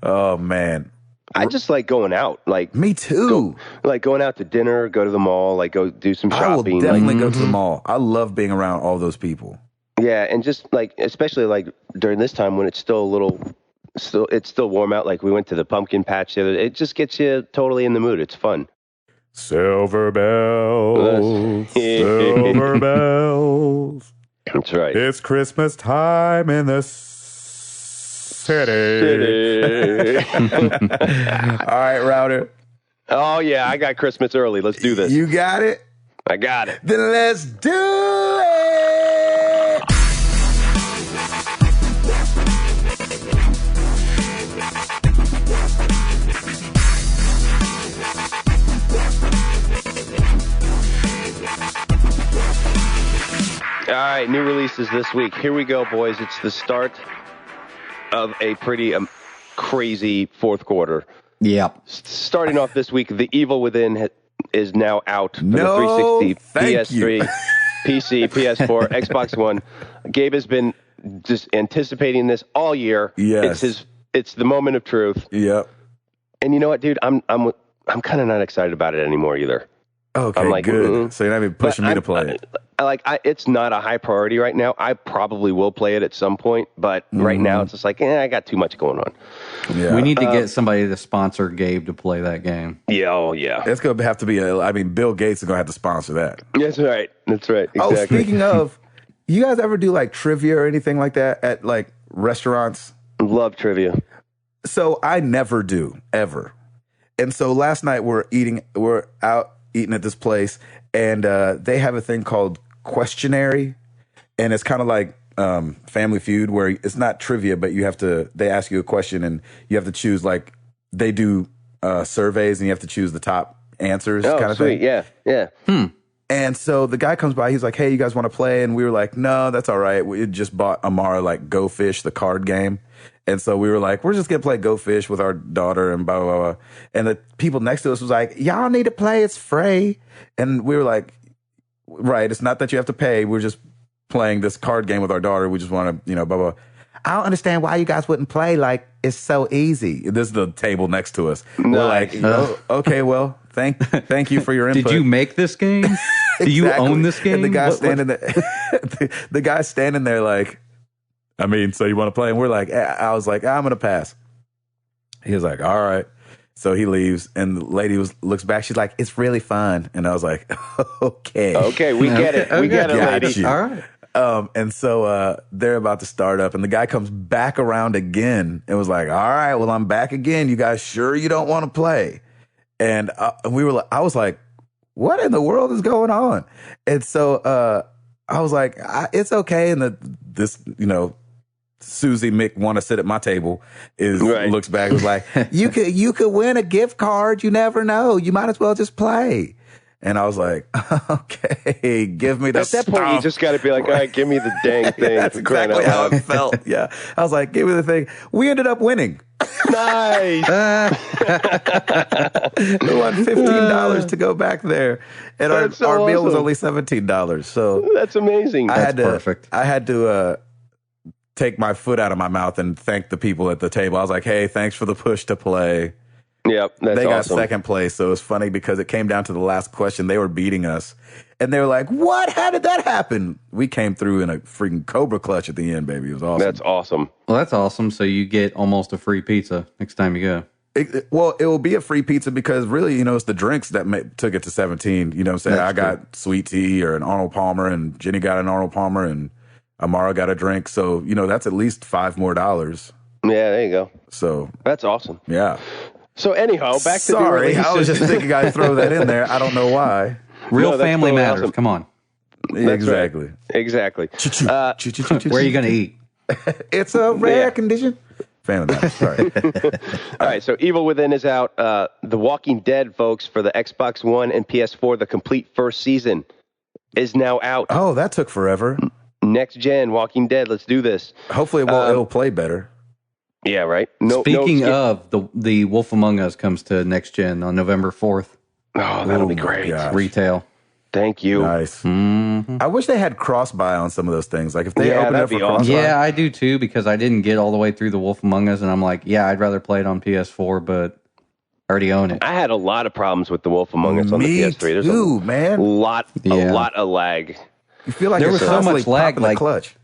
Oh man. I just like going out. Like me too. Going out to dinner, go to the mall, like go do some shopping. I will definitely go to the mall. I love being around all those people. Yeah, and just like, especially like during this time when it's still it's still warm out. Like we went to the pumpkin patch the other day. It just gets you totally in the mood. It's fun. Silver bells, silver bells. That's right. It's Christmas time in the city. All right, Router. Oh, yeah, I got Christmas early. Let's do this. You got it? I got it. Then let's do it. All right, new releases this week. Here we go, boys. It's the start of a pretty crazy fourth quarter. Yep. Starting off this week, The Evil Within is now out for the 360, PS3, PC, PS4, Xbox One. Gabe has been just anticipating this all year. Yes. It's the moment of truth. Yep. And you know what, dude? I'm kind of not excited about it anymore either. Okay, I'm like, good. So you're not even pushing me to play it. It's not a high priority right now. I probably will play it at some point, but right now it's just like, I got too much going on. Yeah. We need to get somebody to sponsor Gabe to play that game. Yeah, oh yeah. It's going to have to be Bill Gates is going to have to sponsor that. That's right. Exactly. Oh, speaking of, you guys ever do like trivia or anything like that at like restaurants? Love trivia. So I never do, ever. And so last night we're out eating at this place, and they have a thing called Questionary, and it's kind of like Family Feud, where it's not trivia, but they ask you a question and you have to choose, like they do surveys and you have to choose the top answers kind of sweet. thing. Yeah. And so the guy comes by, he's like, hey, you guys want to play? And we were like, no, that's all right. We just bought Amara like Go Fish, the card game. And so we were like, we're just going to play Go Fish with our daughter and blah, blah, blah. And the people next to us was like, y'all need to play. It's free. And we were like, right, it's not that you have to pay. We're just playing this card game with our daughter. We just want to, blah, blah. I don't understand why you guys wouldn't play. Like, it's so easy. This is the table next to us. Nice. We're like, okay, well, thank you for your input. Did you make this game? Exactly. Do you own this game? And the guy standing there, the guy's standing there like, so you want to play? And we're like, I was like, I'm going to pass. He was like, all right. So he leaves, and the lady looks back. She's like, it's really fun. And I was like, okay. Okay, we get it. We get it, lady. All right. And so they're about to start up, and the guy comes back around again and was like, all right, well, I'm back again. You guys sure you don't want to play? And I was like, what in the world is going on? And so I was like, it's okay. And this Susie Mick want to sit at my table looks back and was like, you could win a gift card. You never know. You might as well just play. And I was like, okay, give me the stuff. At that point, you just got to be like, all right, give me the dang thing. That's exactly how it felt. Yeah. I was like, give me the thing. We ended up winning. Nice. We won $15 to go back there. And our meal was only $17. So that's amazing. That's perfect. I had to take my foot out of my mouth and thank the people at the table. I was like, hey, thanks for the push to play. Yep, they got second place. So it was funny because it came down to the last question. They were beating us. And they were like, what? How did that happen? We came through in a freaking Cobra clutch at the end, baby. It was awesome. That's awesome. Well, that's awesome. So you get almost a free pizza next time you go. It will be a free pizza because really, it's the drinks that took it to 17. You know what I'm saying? That's got sweet tea or an Arnold Palmer, and Jenny got an Arnold Palmer, and Amara got a drink. So, that's at least $5 more. Yeah, there you go. So that's awesome. Yeah. So anyhow, back to I was just thinking I'd throw that in there. I don't know why. Real family matters. Awesome. Come on. Exactly. Right. Exactly. Where are you going to eat? It's a rare condition. Family Matters. Sorry. All right, so Evil Within is out. The Walking Dead, folks, for the Xbox One and PS4, the complete first season is now out. Oh, that took forever. Next gen, Walking Dead. Let's do this. Hopefully it'll play better. Yeah, right. Speaking of, the Wolf Among Us comes to next gen on November 4th. Oh, that'll be great. Retail. Thank you. Nice. Mm-hmm. I wish they had cross-buy on some of those things. Like if they opened up for cross-buy. Yeah, I do too, because I didn't get all the way through the Wolf Among Us, and I'm like, yeah, I'd rather play it on PS4, but I already own it. I had a lot of problems with the Wolf Among Us on the PS3. There's a lot of lag. You feel like there was so much lag, like clutch.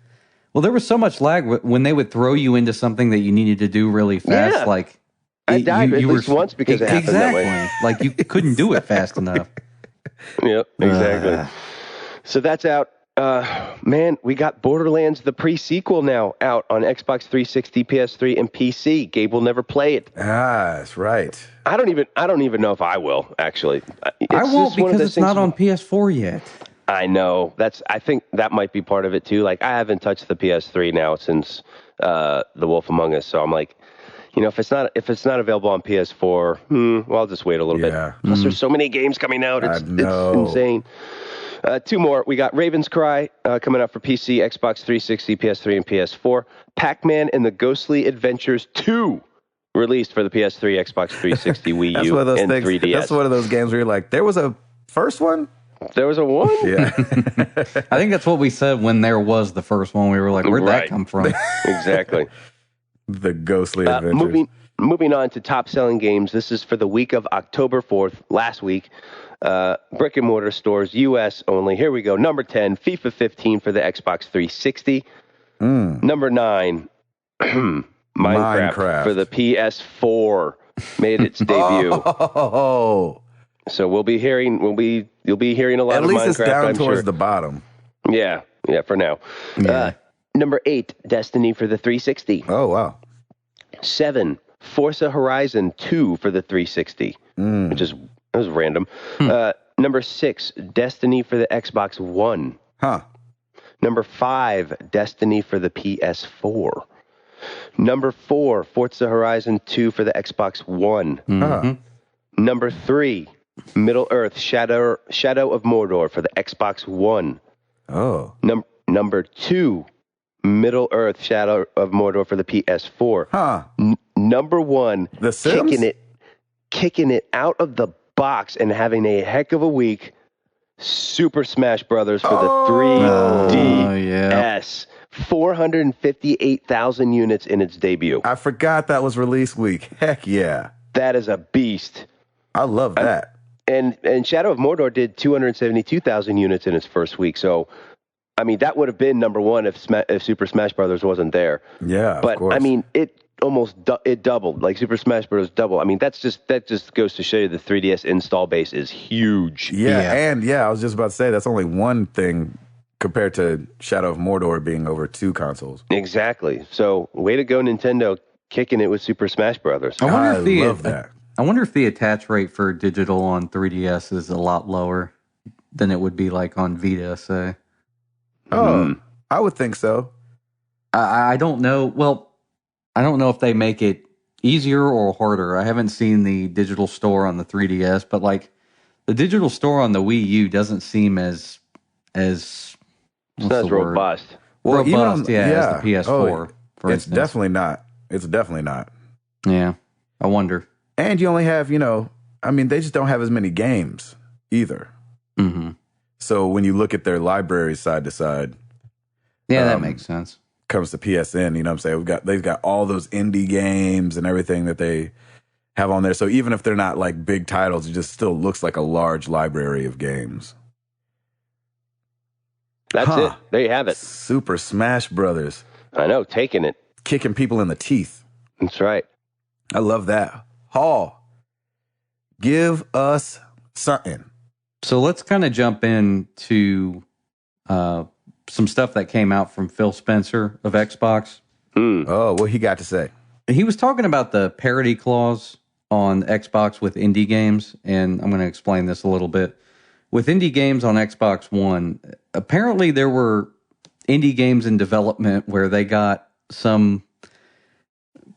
Well, there was so much lag when they would throw you into something that you needed to do really fast. Yeah. Like I died at least once because it happened that way. Like you couldn't do it fast enough. Yep, exactly. So that's out. Man, we got Borderlands, the pre-sequel now out on Xbox 360, PS3, and PC. Gabe will never play it. That's right. I don't even know if I will, actually. I won't because it's not on PS4 yet. I know. I think that might be part of it too. Like, I haven't touched the PS3 now since The Wolf Among Us, so I'm like, if it's not available on PS4, well, I'll just wait a little bit. Plus, there's so many games coming out. It's insane. Two more. We got Raven's Cry coming out for PC, Xbox 360, PS3, and PS4. Pac-Man and the Ghostly Adventures 2 released for the PS3, Xbox 360, Wii U, and 3DS. That's one of those games where you're like, there was a first one? There was a one? Yeah. I think that's what we said when there was the first one. We were like, where'd that come from? Exactly. The Ghostly Adventures. Moving on to top-selling games. This is for the week of October 4th, last week. Brick and mortar stores, U.S. only. Here we go. Number 10, FIFA 15 for the Xbox 360. Number 9, Minecraft for the PS4 made its debut. Oh. So you'll be hearing a lot of Minecraft. At least it's down I'm towards sure. the bottom. Yeah, for now. Yeah. Number 8, Destiny for the 360. Oh, wow. 7, Forza Horizon 2 for the 360, which was random. Number 6, Destiny for the Xbox One. Huh. Number 5, Destiny for the PS4. Number 4, Forza Horizon 2 for the Xbox One. Number 3, Middle Earth Shadow of Mordor for the Xbox One. Oh. Number 2, Middle Earth Shadow of Mordor for the PS4. Huh. Number 1, The Sims? kicking it out of the box and having a heck of a week, Super Smash Brothers for the 3DS. 458,000 units in its debut. I forgot that was release week. Heck yeah. That is a beast. I love that. And Shadow of Mordor did 272,000 units in its first week. So, I mean, that would have been number 1 if Super Smash Brothers wasn't there. Yeah, but of course. I mean, it doubled. Like Super Smash Bros. Doubled. I mean, that just goes to show you the 3DS install base is huge. Yeah, and I was just about to say that's only one thing compared to Shadow of Mordor being over 2 consoles. Exactly. So, way to go, Nintendo, kicking it with Super Smash Brothers. I love that. I wonder if the attach rate for digital on 3DS is a lot lower than it would be like on Vita, say. Oh, I would think so. I don't know. Well, I don't know if they make it easier or harder. I haven't seen the digital store on the 3DS, but like the digital store on the Wii U doesn't seem as it's not as robust. Well, robust, as the PS4. For it's instance. definitely not. It's definitely not. Yeah, I wonder. And you only have, they just don't have as many games either. Mm-hmm. So when you look at their libraries side to side, that makes sense. Comes to PSN, you know what I'm saying? They've got all those indie games and everything that they have on there. So even if they're not like big titles, it just still looks like a large library of games. That's it. There you have it. Super Smash Brothers. I know, taking it. Kicking people in the teeth. That's right. I love that. Hall, give us something. So let's kind of jump into some stuff that came out from Phil Spencer of Xbox. Oh, what he got to say? He was talking about the parity clause on Xbox with indie games, and I'm going to explain this a little bit. with indie games on Xbox One, apparently there were indie games in development where they got some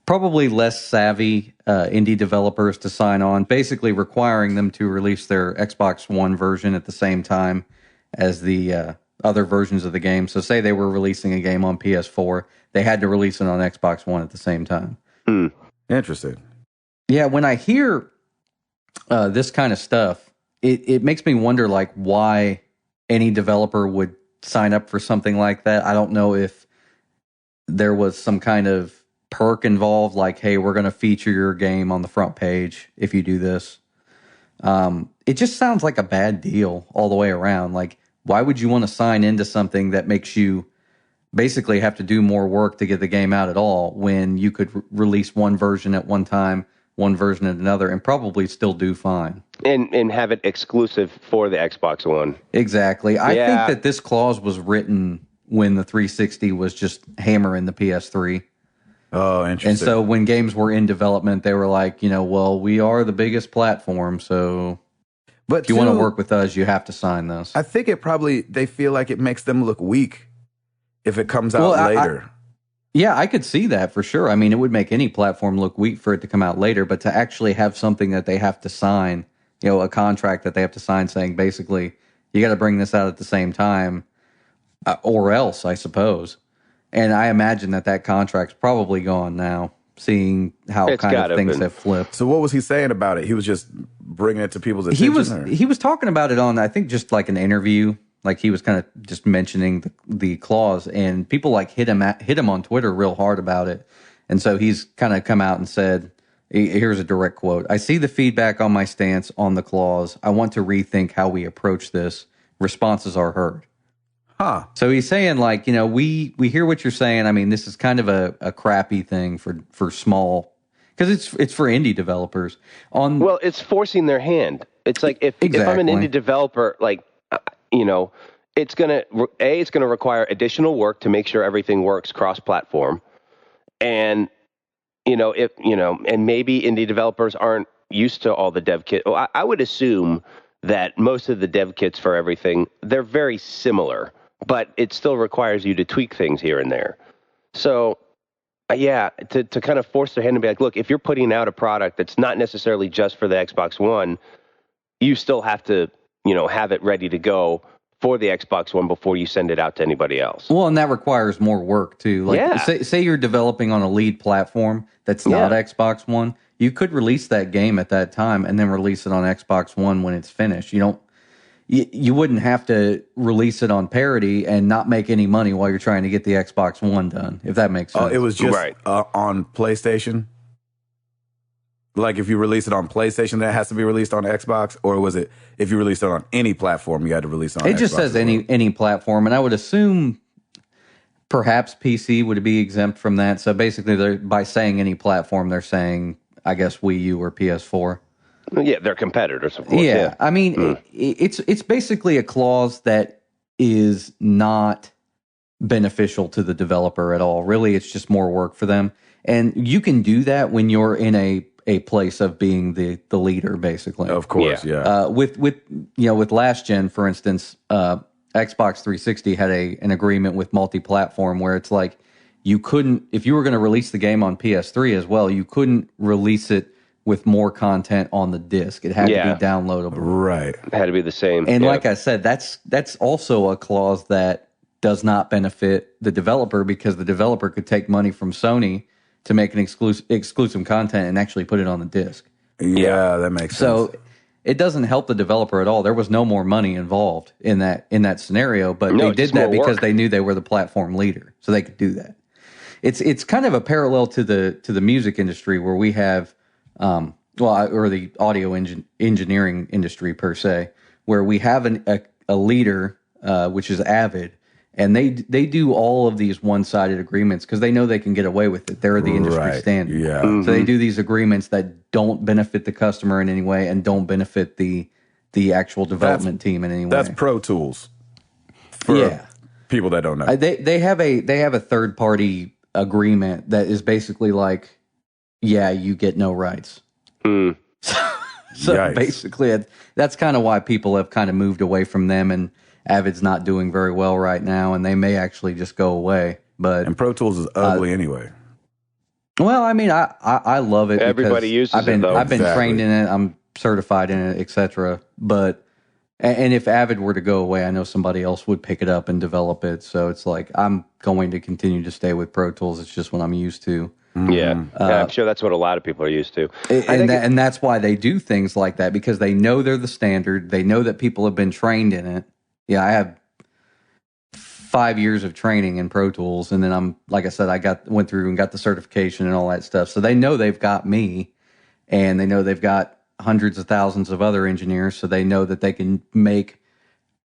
probably less savvy indie developers to sign on, basically requiring them to release their Xbox One version at the same time as the other versions of the game. So say they were releasing a game on PS4, they had to release it on Xbox One at the same time. Interesting. Yeah, when I hear this kind of stuff, it makes me wonder, like, why any developer would sign up for something like that. I don't know if there was some kind of perk involved, like, hey, we're going to feature your game on the front page if you do this. It just sounds like a bad deal all the way around. Like, why would you want to sign into something that makes you basically have to do more work to get the game out at all, when you could release one version at one time, one version at another, and probably still do fine. And have it exclusive for the Xbox One. Exactly. I think that this clause was written when the 360 was just hammering the PS3. Oh, interesting. And so when games were in development, they were like, well, we are the biggest platform, so if you want to work with us, you have to sign this. I think they feel like it makes them look weak if it comes out later. Yeah, I could see that for sure. I mean, it would make any platform look weak for it to come out later, but to actually have something that they have to sign, a contract that they have to sign saying basically, you got to bring this out at the same time, or else, I suppose. And I imagine that contract's probably gone now, seeing how kind of things have flipped. So what was he saying about it? He was just bringing it to people's attention? He was talking about it on, I think, just like an interview. Like, he was kind of just mentioning the clause, and people like hit him on Twitter real hard about it. And so he's kind of come out and said, here's a direct quote: "I see the feedback on my stance on the clause. I want to rethink how we approach this. Responses are heard." Huh. So he's saying, like, we hear what you're saying. I mean, this is kind of a crappy thing for small, because it's for indie developers. Well, it's forcing their hand. It's like if I'm an indie developer, like, it's gonna require additional work to make sure everything works cross-platform, and and maybe indie developers aren't used to all the dev kit. Well, I would assume that most of the dev kits for everything, they're very similar, but it still requires you to tweak things here and there. So, to kind of force their hand and be like, look, if you're putting out a product that's not necessarily just for the Xbox One, you still have to, have it ready to go for the Xbox One before you send it out to anybody else. Well, and that requires more work too. Like, say you're developing on a lead platform that's not Xbox One, you could release that game at that time and then release it on Xbox One when it's finished. You wouldn't have to release it on parity and not make any money while you're trying to get the Xbox One done, if that makes sense. Oh, it was just on PlayStation? Like, if you release it on PlayStation, that has to be released on Xbox? Or was it, if you released it on any platform, you had to release it on Xbox? It just says any platform, and I would assume perhaps PC would be exempt from that. So basically, by saying any platform, they're saying, I guess, Wii U or PS4. Yeah, they're competitors, of course. Yeah. I mean, it's basically a clause that is not beneficial to the developer at all. Really, it's just more work for them. And you can do that when you're in a place of being the leader, basically. Of course, yeah. With last gen, for instance, Xbox 360 had an agreement with multi-platform where it's like, you couldn't, if you were going to release the game on PS3 as well, you couldn't release it with more content on the disc. It had to be downloadable. Right. It had to be the same. And like I said, that's also a clause that does not benefit the developer, because the developer could take money from Sony to make an exclusive content and actually put it on the disc. Yeah, that makes sense. So it doesn't help the developer at all. There was no more money involved in that scenario, but they did that because they knew they were the platform leader, so they could do that. It's kind of a parallel to the music industry, where we have or the audio engineering industry per se, where we have a leader, which is Avid, and they do all of these one-sided agreements because they know they can get away with it. They're the industry standard. Yeah. Mm-hmm. So they do these agreements that don't benefit the customer in any way and don't benefit the actual development team in any way. That's Pro Tools. For people that don't know, they have a third-party agreement that is basically like, you get no rights. So basically, that's kind of why people have kind of moved away from them, and Avid's not doing very well right now, and they may actually just go away. And Pro Tools is ugly anyway. Well, I mean, I love it. Everybody uses it, though. I've been trained in it. I'm certified in it, etc. But and if Avid were to go away, I know somebody else would pick it up and develop it. So it's like I'm going to continue to stay with Pro Tools. It's just what I'm used to. Yeah, I'm sure that's what a lot of people are used to. And that's why they do things like that, because they know they're the standard. They know that people have been trained in it. Yeah, I have 5 years of training in Pro Tools, and then like I said, went through and got the certification and all that stuff. So they know they've got me, and they know they've got hundreds of thousands of other engineers. So they know that they can make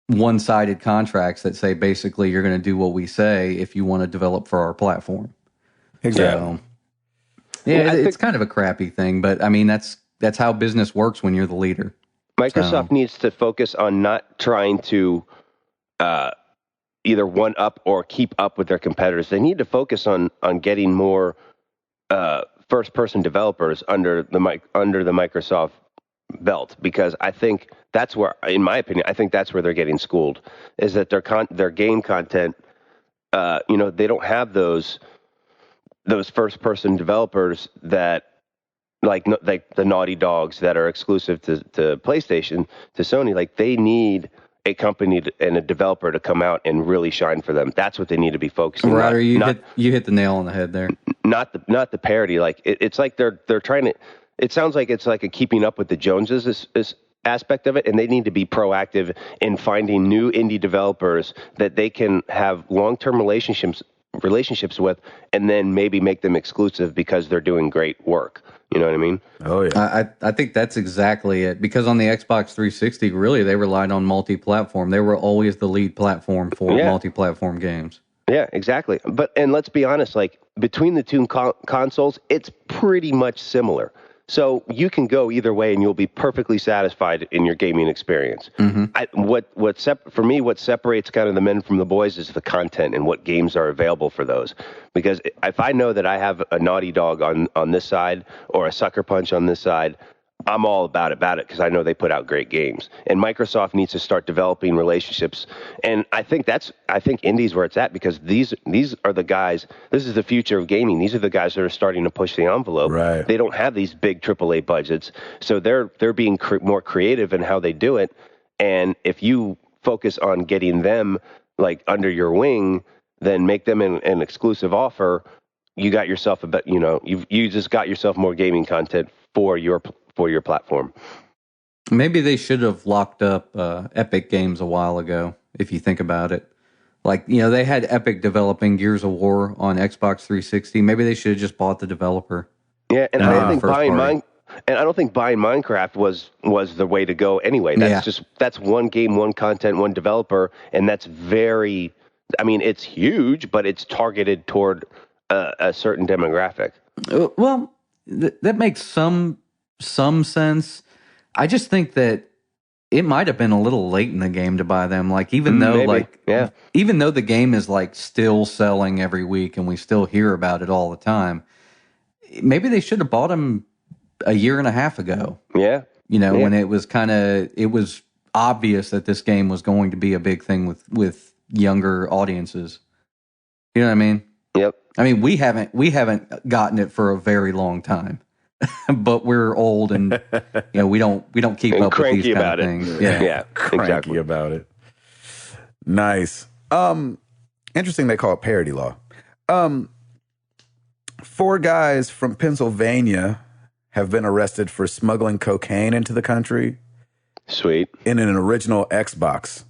one-sided contracts that say basically you're going to do what we say if you want to develop for our platform. Exactly. So, yeah, it's kind of a crappy thing, but I mean that's how business works when you're the leader. Microsoft needs to focus on not trying to either one up or keep up with their competitors. They need to focus on getting more first person developers under the Microsoft belt, because I think that's where, in my opinion, I think that's where they're getting schooled, is that their game content, they don't have those first person developers that like the Naughty Dogs that are exclusive to PlayStation, to Sony. Like, they need a company and a developer to come out and really shine for them. That's what they need to be focusing on. Right, you hit the nail on the head there. Not the parody. Like it's like they're trying to. It sounds like it's like a keeping up with the Joneses is aspect of it, and they need to be proactive in finding new indie developers that they can have long-term relationships with, and then maybe make them exclusive because they're doing great work. You know what I mean? Oh, yeah. I think that's exactly it. Because on the Xbox 360, really, they relied on multi-platform. They were always the lead platform for multi-platform games. Yeah, exactly. And let's be honest, like, between the two consoles, it's pretty much similar. So you can go either way, and you'll be perfectly satisfied in your gaming experience. Mm-hmm. For me, what separates kind of the men from the boys is the content and what games are available for those. Because if I know that I have a Naughty Dog on this side or a Sucker Punch on this side, I'm all about it because I know they put out great games. And Microsoft needs to start developing relationships. And I think indie's where it's at, because these are the guys. This is the future of gaming. These are the guys that are starting to push the envelope. Right. They don't have these big AAA budgets, so they're being more creative in how they do it. And if you focus on getting them like under your wing, then make them an exclusive offer. You got yourself you just got yourself more gaming content for your platform. Maybe they should have locked up Epic Games a while ago, if you think about it. Like, they had Epic developing Gears of War on Xbox 360. Maybe they should have just bought the developer. Yeah, and I don't think buying Minecraft was the way to go anyway. That's one game, one content, one developer, and that's very. I mean, it's huge, but it's targeted toward a certain demographic. Well, that makes some sense. I just think that it might have been a little late in the game to buy them. Like, even though the game is like still selling every week and we still hear about it all the time, maybe they should have bought them a year and a half ago. Yeah. When it was obvious that this game was going to be a big thing with younger audiences. You know what I mean? Yep. I mean, we haven't gotten it for a very long time. But we're old, and we don't keep up with these kind of things. Yeah, cranky exactly about it. Nice. Interesting. They call it parity law. 4 guys from Pennsylvania have been arrested for smuggling cocaine into the country. Sweet. In an original Xbox.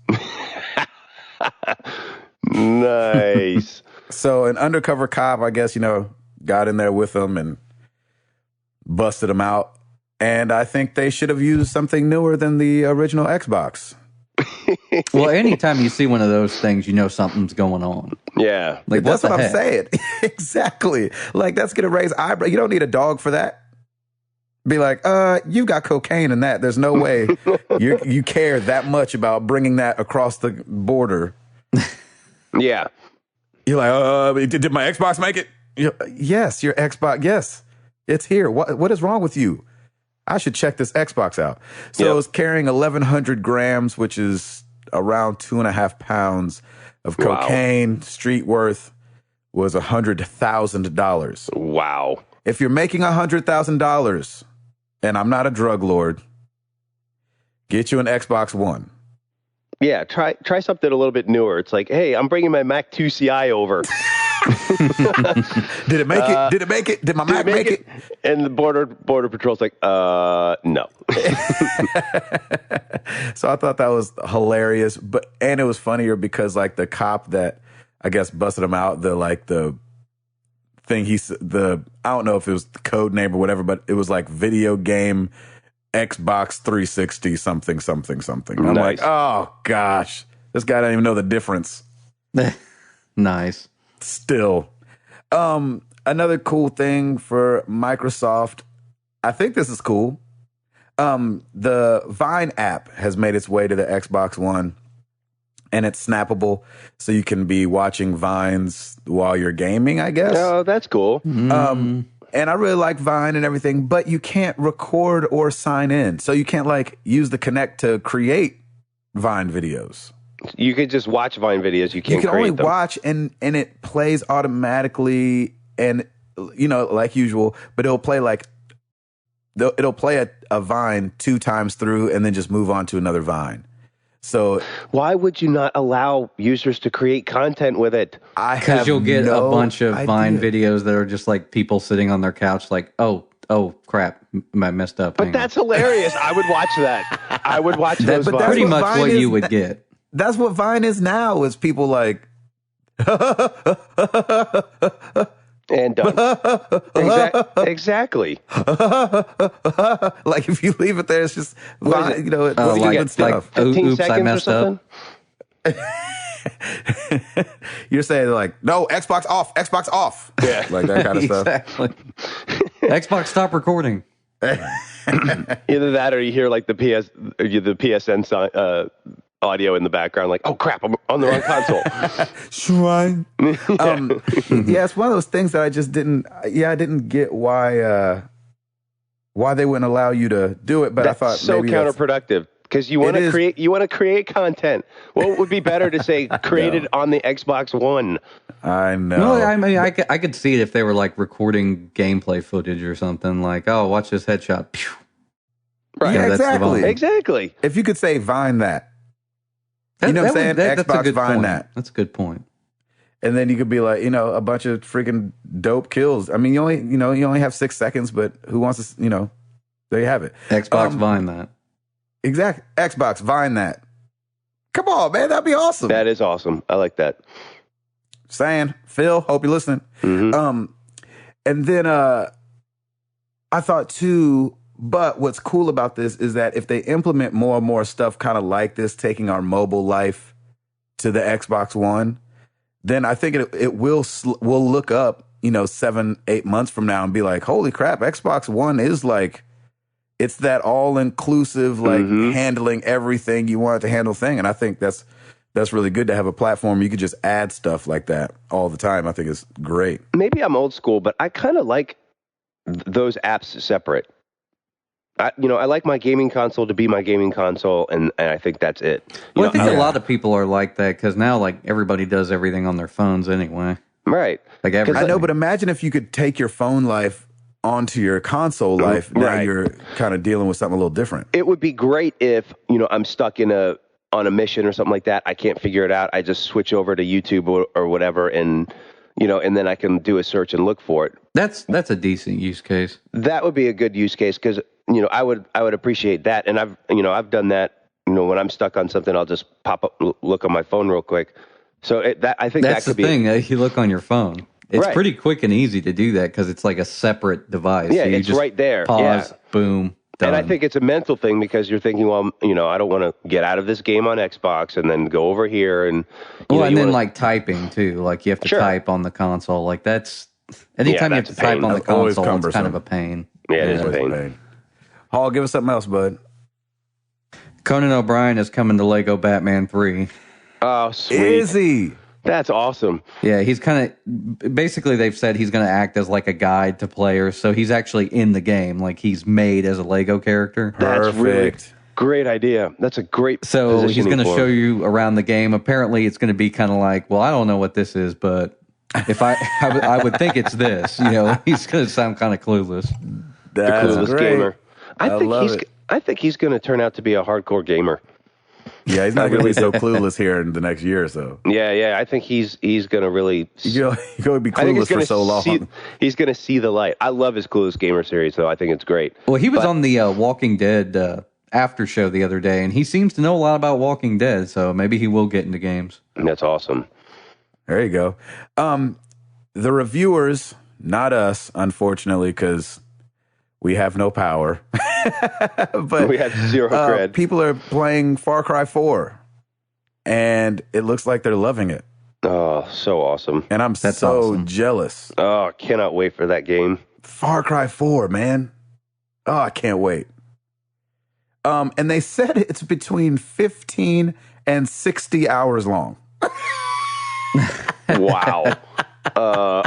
Nice. So an undercover cop, I guess, got in there with them and busted them out. And I think they should have used something newer than the original Xbox. Well, anytime you see one of those things, something's going on. Yeah. Like, that's what I'm saying. Exactly. Like, that's going to raise eyebrow. You don't need a dog for that. Be like, you've got cocaine in that. There's no way you care that much about bringing that across the border. Yeah. You're like, did my Xbox make it? Yes, your Xbox. Yes, it's here. What is wrong with you? I should check this Xbox out. So it was carrying 1,100 grams, which is around 2.5 pounds of cocaine. Wow. Street worth was $100,000. Wow. If you're making $100,000, and I'm not a drug lord, get you an Xbox One. Yeah, try something a little bit newer. It's like, hey, I'm bringing my Mac 2 CI over. Did it make it? Did it make it? Did my Mac make it? And the border patrol's like, no. So I thought that was hilarious, and it was funnier because like the cop that I guess busted him out, the thing I don't know if it was the code name or whatever, but it was like video game Xbox 360 something. I'm like, oh gosh, this guy doesn't even know the difference. Nice. Still, another cool thing for Microsoft, I think this is cool. The Vine app has made its way to the Xbox One, and it's snappable, so you can be watching Vines while you're gaming, I guess. Oh, that's cool. And I really like Vine and everything, but you can't record or sign in, so you can't like use the Kinect to create Vine videos. You could just watch Vine videos. You can't. You can only watch, and it plays automatically, and like usual. But it'll play a Vine 2 times through, and then just move on to another Vine. So why would you not allow users to create content with it? Because you'll get a bunch of Vine videos that are just like people sitting on their couch, like, oh crap, I messed up. But that's hilarious. I would watch that. I would watch those. But that's pretty much what you would get. That's what Vine is now, is people like... and done. Exactly. Like if you leave it there, it's just Vine, like stuff. 15 oops, seconds I messed or up. You're saying like, no, Xbox off. Yeah. Like that kind of stuff. Exactly. Xbox, stop recording. Either that or you hear like the PSN audio in the background, like, oh crap, I'm on the wrong console. Shrine. Yeah, it's one of those things that I just didn't get why they wouldn't allow you to do it, but that's I thought so maybe counterproductive, because you want to create content. What would be better to say created on the Xbox One? I know. No, I mean, I could see it if they were like recording gameplay footage or something, like, oh, watch this headshot. Pew. Right. Yeah, exactly. Exactly. If you could say Vine that. You know what I'm saying? Xbox Vine that. That's a good point. And then you could be like, a bunch of freaking dope kills. I mean, you only have 6 seconds, but who wants to, there you have it. Xbox Vine that. Exactly. Xbox Vine that. Come on, man. That'd be awesome. That is awesome. I like that. Saying, Phil, hope you're listening. Mm-hmm. And then I thought too, but what's cool about this is that if they implement more and more stuff kind of like this, taking our mobile life to the Xbox One, then I think it will look up, 7-8 months from now and be like, holy crap, Xbox One is like, it's that all-inclusive, like handling everything you want it to handle thing. And I think that's really good to have a platform you could just add stuff like that all the time. I think it's great. Maybe I'm old school, but I kind of like those apps separate. I like my gaming console to be my gaming console, and I think that's it. I think a lot of people are like that, because now like everybody does everything on their phones anyway. Right. Like everybody. I know, but imagine if you could take your phone life onto your console life. Now you're kind of dealing with something a little different. It would be great if, I'm stuck on a mission or something like that. I can't figure it out. I just switch over to YouTube or whatever, and and then I can do a search and look for it. That's a decent use case. That would be a good use case, because I would appreciate that, and I've done that. When I'm stuck on something, I'll just pop up, look on my phone real quick. So I think that's that could the thing. You look on your phone. It's right. Pretty quick and easy to do that, because it's like a separate device. Yeah, so you it's just right there. Pause, boom, done. And I think it's a mental thing, because you're thinking, well, I don't want to get out of this game on Xbox and then go over here and. Like typing too. Like you have to type on the console. Like that's anytime you have to type on the console, it's kind of a pain. Yeah, it is a pain. Hall, give us something else, bud. Conan O'Brien is coming to Lego Batman 3. Oh, sweet. Is he? That's awesome. Yeah, he's kind of basically they've said he's going to act as like a guide to players, so he's actually in the game, like he's made as a Lego character. That's really great idea. That's a great. So he's going to show you around the game. Apparently, it's going to be kind of like, well, I don't know what this is, but if I would think it's this. You know, he's going to sound kind of clueless. That's the clueless great. Gamer. I think he's going to turn out to be a hardcore gamer. Yeah, he's not going to be so clueless here in the next year or so. Yeah. I think he's going to really. You're going to be clueless for so long. He's going to see the light. I love his Clueless Gamer series, though. I think it's great. Well, he was on the Walking Dead after show the other day, and he seems to know a lot about Walking Dead, so maybe he will get into games. That's awesome. There you go. The reviewers, not us, unfortunately, because we have no power. But we have zero cred. People are playing Far Cry 4, and it looks like they're loving it. Oh, so awesome. And I'm so jealous. Oh, cannot wait for that game. Far Cry 4, man. Oh, I can't wait. And they said it's between 15 and 60 hours long. Wow.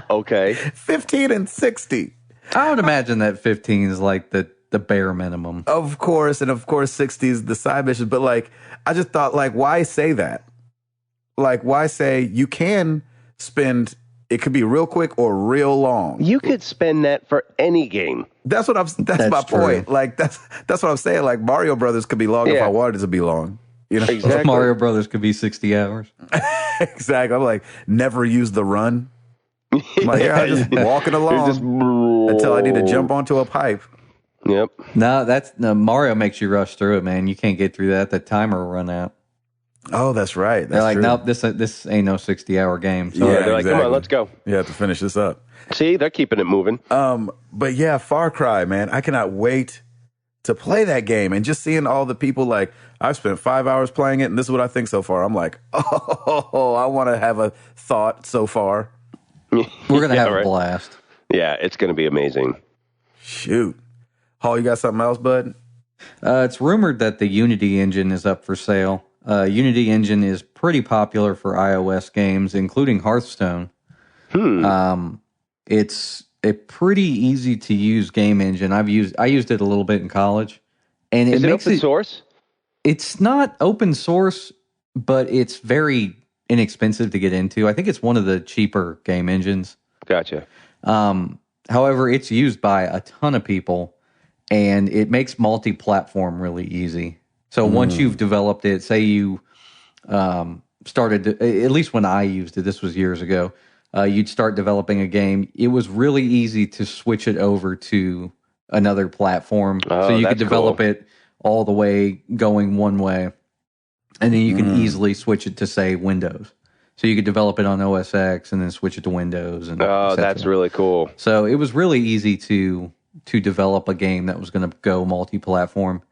Okay. 15 and 60. I would imagine that 15 is like the bare minimum. Of course, and of course 60 is the side mission. But like, I just thought, like, why say that? Like, why say you can spend, it could be real quick or real long. You could spend that for any game. That's my true. point. Like, that's what I'm saying. Like, Mario Brothers could be long if I wanted it to be long. You know? Exactly. Mario Brothers could be 60 hours. Exactly. I'm like, never use the run. I'm like, yeah, I'm just walking along until I need to jump onto a pipe. Yep. No, Mario makes you rush through it, man. You can't get through that. The timer will run out. Oh, that's right. They're like, true. nope, this ain't no 60-hour game. So Yeah, they're like, come on, let's go. You have to finish this up. See, they're keeping it moving. But yeah, Far Cry, man, I cannot wait to play that game. And just seeing all the people, like, I've spent 5 hours playing it, and this is what I think so far. I'm like, oh, I want to have a thought so far. we're going to have a blast. Yeah, it's going to be amazing. Shoot. Hall, you got something else, bud? It's rumored that the Unity engine is up for sale. Unity engine is pretty popular for iOS games, including Hearthstone. It's a pretty easy to use game engine. I used it a little bit in college, and is it open source? It's not open source, but it's very inexpensive to get into. I think it's one of the cheaper game engines. Gotcha. However, it's used by a ton of people, and it makes multi-platform really easy. So once you've developed it, say you started, at least when I used it, this was years ago, you'd start developing a game. It was really easy to switch it over to another platform. So you could develop it all the way going one way, and then you can easily switch it to, say, Windows. So you could develop it on OS X and then switch it to Windows. And that's really cool. So it was really easy to develop a game that was going to go multi-platform.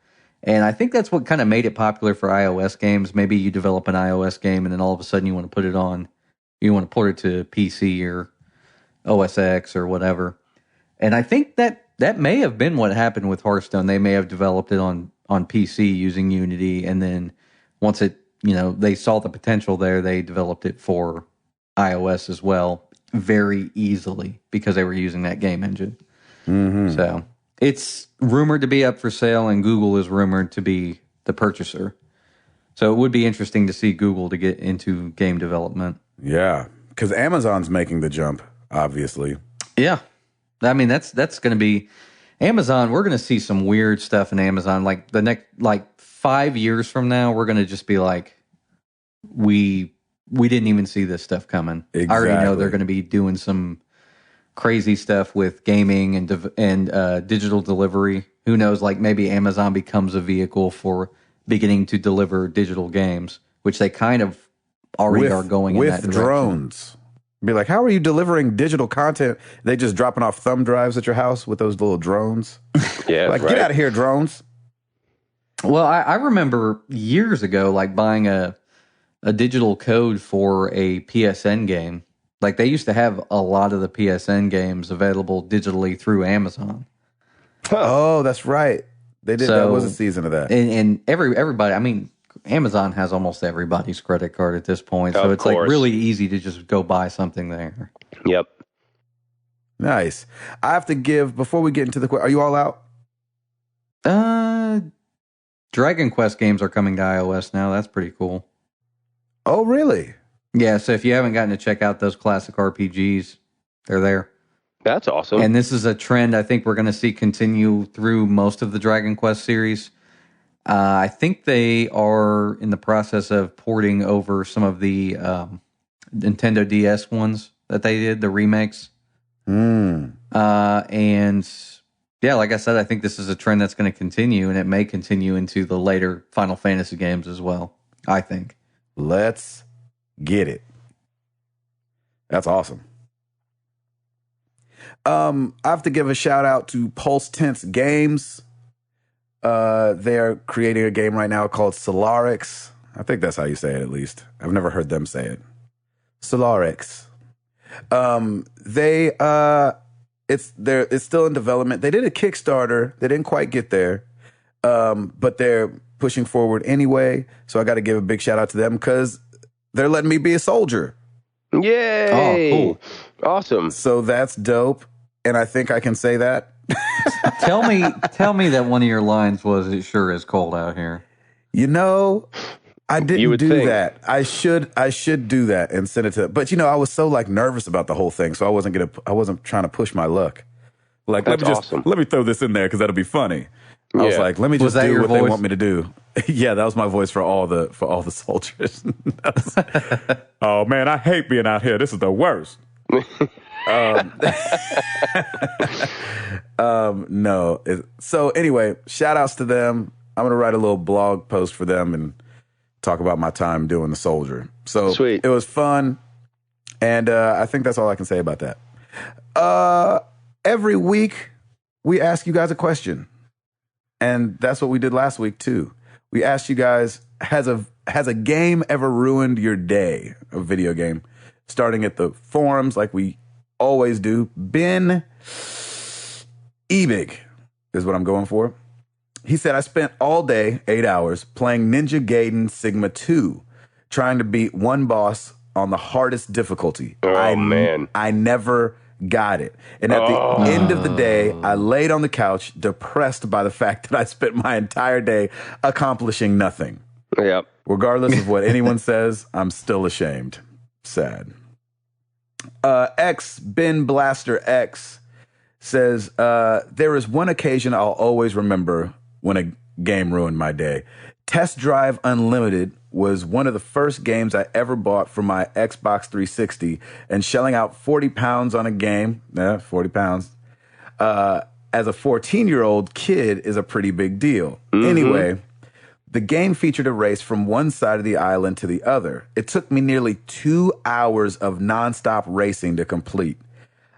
And I think that's what kind of made it popular for iOS games. Maybe you develop an iOS game and then all of a sudden you want to put it port it to PC or OS X or whatever. And I think that may have been what happened with Hearthstone. They may have developed it on PC using Unity, and then once they saw the potential there, they developed it for iOS as well very easily because they were using that game engine. Mm-hmm. So it's rumored to be up for sale, and Google is rumored to be the purchaser. So it would be interesting to see Google to get into game development. Yeah, because Amazon's making the jump, obviously. Yeah. I mean, that's going to be Amazon. We're going to see some weird stuff in Amazon. Like the next, 5 years from now, we're going to just be like, we didn't even see this stuff coming. Exactly. I already know they're going to be doing some crazy stuff with gaming and digital delivery. Who knows? Like maybe Amazon becomes a vehicle for beginning to deliver digital games, which they kind of already are going in that direction. With drones. Be like, how are you delivering digital content? They just dropping off thumb drives at your house with those little drones. Yeah, like, get out of here, drones. Well, I remember years ago, like buying a digital code for a PSN game. Like they used to have a lot of the PSN games available digitally through Amazon. Oh, that's right. They did. So, that was a season of that. And everybody, I mean, Amazon has almost everybody's credit card at this point, so it's like really easy to just go buy something there. Yep. Nice. I have to give, before we get into the, are you all out? Dragon Quest games are coming to iOS now. That's pretty cool. Oh, really? Yeah, so if you haven't gotten to check out those classic RPGs, they're there. That's awesome. And this is a trend I think we're going to see continue through most of the Dragon Quest series. I think they are in the process of porting over some of the Nintendo DS ones that they did, the remakes. And yeah, like I said, I think this is a trend that's going to continue, and it may continue into the later Final Fantasy games as well, I think. Let's get it. That's awesome. I have to give a shout out to Pulse Tense Games. They're creating a game right now called Solarix. I think that's how you say it, at least. I've never heard them say it. Solarix. It's still in development. They did a Kickstarter. They didn't quite get there. But they're pushing forward anyway. So I got to give a big shout out to them because they're letting me be a soldier. Yay! Oh, cool. Awesome. So that's dope. And I think I can say that. Tell me that one of your lines was, "It sure is cold out here." You know, I didn't do that. I should do that and send it to. But I was so nervous about the whole thing, so I wasn't trying to push my luck. Like, let me throw this in there because that'll be funny. I was like, let me just do what they want me to do. Yeah, that was my voice for all the soldiers. Oh man, I hate being out here. This is the worst. No. So anyway, shout outs to them. I'm going to write a little blog post for them and talk about my time doing the soldier. So sweet. It was fun. And I think that's all I can say about that. Every week we ask you guys a question. And that's what we did last week too. We asked you guys, has a game ever ruined your day? A video game. Starting at the forums like we always do. Ben Ebig is what I'm going for. He said, I spent all day, 8 hours, playing Ninja Gaiden Sigma 2, trying to beat one boss on the hardest difficulty. Man. I never got it. And at the end of the day, I laid on the couch, depressed by the fact that I spent my entire day accomplishing nothing. Yep. Regardless of what anyone says, I'm still ashamed. Sad. Ben Blaster X says, there is one occasion I'll always remember when a game ruined my day. Test Drive Unlimited was one of the first games I ever bought for my Xbox 360, and shelling out 40 pounds on a game, 40 pounds, as a 14-year-old kid is a pretty big deal. Mm-hmm. Anyway, the game featured a race from one side of the island to the other. It took me nearly 2 hours of nonstop racing to complete.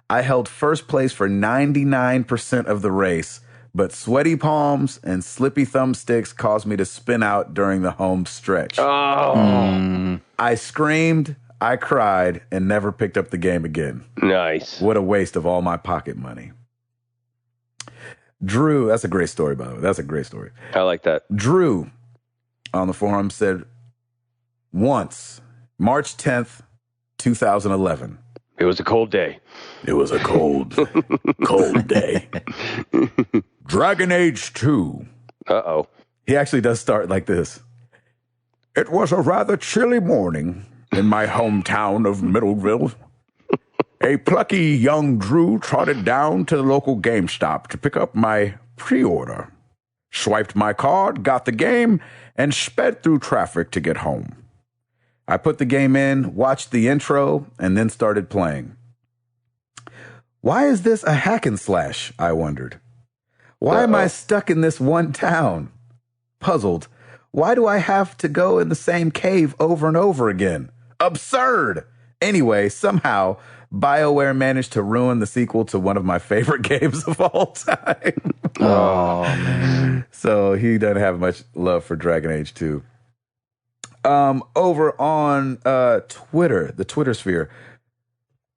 I held first place for 99% of the race, but sweaty palms and slippy thumbsticks caused me to spin out during the home stretch. I screamed, I cried, and never picked up the game again. Nice. What a waste of all my pocket money. Drew, that's a great story, by the way. That's a great story. I like that. Drew on the forum said, once, March 10th, 2011. It was a cold day. It was a cold, cold day. Dragon Age 2. Uh-oh. He actually does start like this. It was a rather chilly morning in my hometown of Middleville. A plucky young Drew trotted down to the local GameStop to pick up my pre-order. Swiped my card, got the game, and sped through traffic to get home. I put the game in, watched the intro, and then started playing. Why is this a hack and slash? I wondered. Why am I stuck in this one town? Puzzled. Why do I have to go in the same cave over and over again? Absurd! Anyway, somehow, BioWare managed to ruin the sequel to one of my favorite games of all time. Oh, man. So he doesn't have much love for Dragon Age 2. Over on Twitter, the Twitter sphere,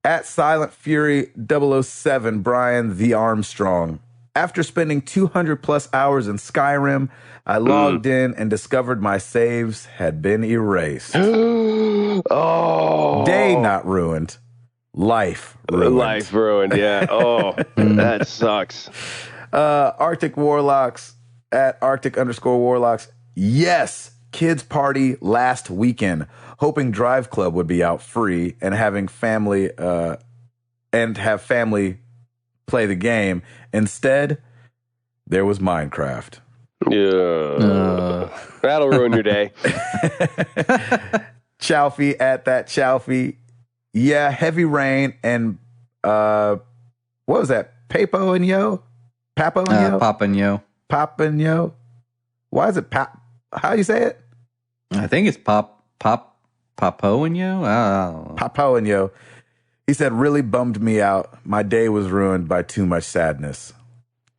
at Silent Fury 007, Brian the Armstrong After spending 200 plus hours in Skyrim, I logged in and discovered my saves had been erased. Oh. Day not ruined. Life ruined. Life ruined, yeah. Oh, that sucks. Arctic Warlocks at Arctic_Warlocks. Yes, kids party last weekend. Hoping Drive Club would be out free and having family have family play the game. Instead, there was Minecraft. Yeah. That'll ruin your day. Chalfie at that Chalfie. Yeah, heavy rain and what was that? Papo and Yo? Papo and Yo? Papa and Yo. Pop and Yo? Why is it Pop? How do you say it? I think it's Papo and Yo? Papo and Yo. He said, really bummed me out. My day was ruined by too much sadness.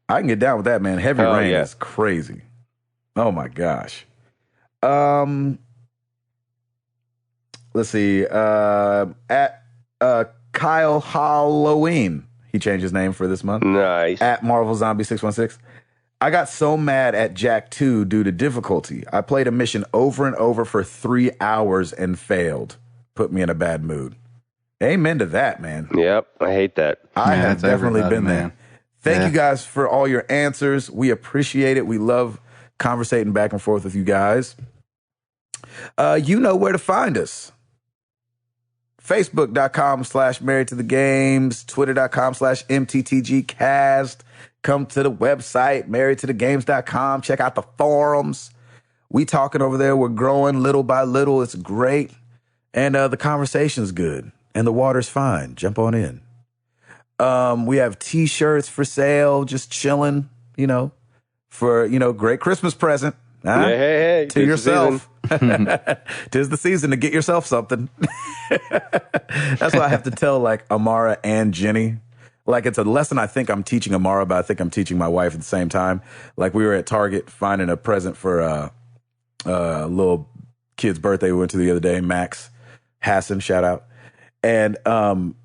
I can get down with that, man. Heavy rain is crazy. Oh my gosh. Let's see. At Kyle Halloween. He changed his name for this month. Nice. At Marvel Zombie 616. I got so mad at Jack 2 due to difficulty. I played a mission over and over for 3 hours and failed. Put me in a bad mood. Amen to that, man. Yep, I hate that. I have definitely been there. Thank you guys for all your answers. We appreciate it. We love conversating back and forth with you guys. You know where to find us. Facebook.com/Married to the Games, Twitter.com/MTTGcast. Come to the website, marriedtothegames.com. Check out the forums. We talking over there. We're growing little by little. It's great. And the conversation's good. And the water's fine. Jump on in. We have T-shirts for sale, just chilling, for, great Christmas present. Huh? Hey, to yourself. Tis the season to get yourself something. That's why I have to tell Amara and Jenny. It's a lesson I think I'm teaching Amara, but I think I'm teaching my wife at the same time. We were at Target finding a present for a little kid's birthday we went to the other day, Max Hassan, shout out. And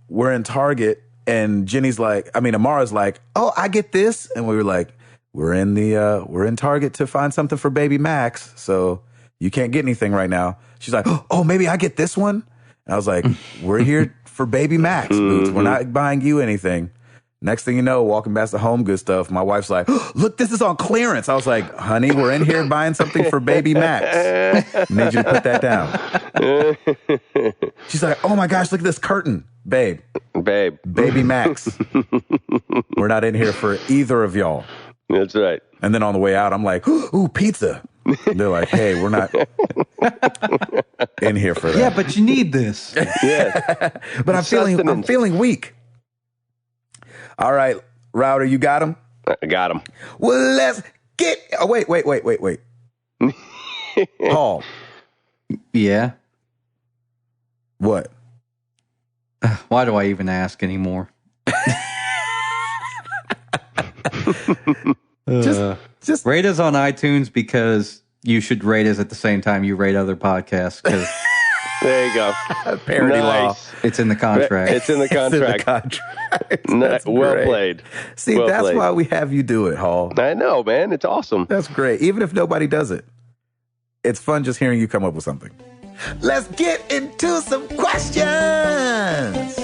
we're in Target, and Amara's like, oh, I get this. And we were like, we're in Target to find something for baby Max, so you can't get anything right now. She's like, oh, maybe I get this one. And I was like, we're here for baby Max, Boots. We're not buying you anything. Next thing you know, walking past the Home Goods stuff, my wife's like, look, this is on clearance. I was like, honey, we're in here buying something for baby Max. I need you to put that down. She's like, oh my gosh, look at this curtain. Babe. Baby Max. We're not in here for either of y'all. That's right. And then on the way out, I'm like, ooh, pizza. They're like, hey, we're not in here for that. Yeah, but you need this. Yeah. But I'm feeling weak. All right, Router, you got him? I got him. Well, let's get... Oh, wait. Paul. Yeah? What? Why do I even ask anymore? Just rate us on iTunes, because you should rate us at the same time you rate other podcasts. Because there you go. Parity law. It's in the contract. It's in the contract. Well played. See, that's why we have you do it, Hall. I know, man. It's awesome. That's great. Even if nobody does it, it's fun just hearing you come up with something. Let's get into some questions.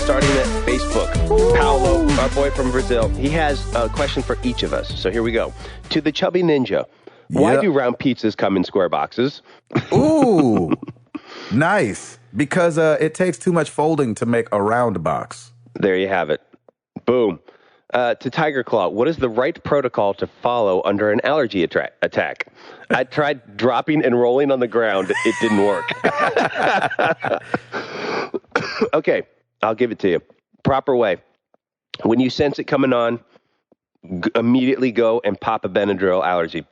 Starting at Facebook, Paolo, our boy from Brazil, he has a question for each of us. So here we go. To the Chubby Ninja, why do round pizzas come in square boxes? Ooh, nice. Because it takes too much folding to make a round box. There you have it. Boom. To Tiger Claw, what is the right protocol to follow under an allergy attack? I tried dropping and rolling on the ground. It didn't work. Okay. I'll give it to you. Proper way. When you sense it coming on, immediately go and pop a Benadryl allergy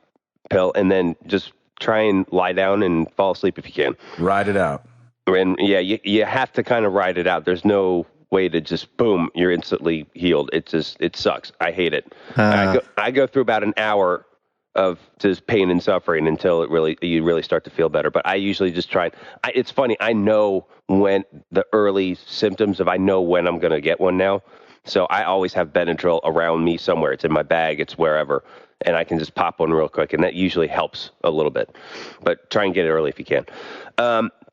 pill, and then just try and lie down and fall asleep if you can. Ride it out. And yeah, you have to kind of ride it out. There's no way to just boom, you're instantly healed. It sucks. I hate it. I go through about an hour of just pain and suffering until you really start to feel better. But I usually just try. It's funny. I know when the early symptoms I know when I'm going to get one now. So I always have Benadryl around me somewhere. It's in my bag. It's wherever. And I can just pop one real quick. And that usually helps a little bit. But try and get it early if you can.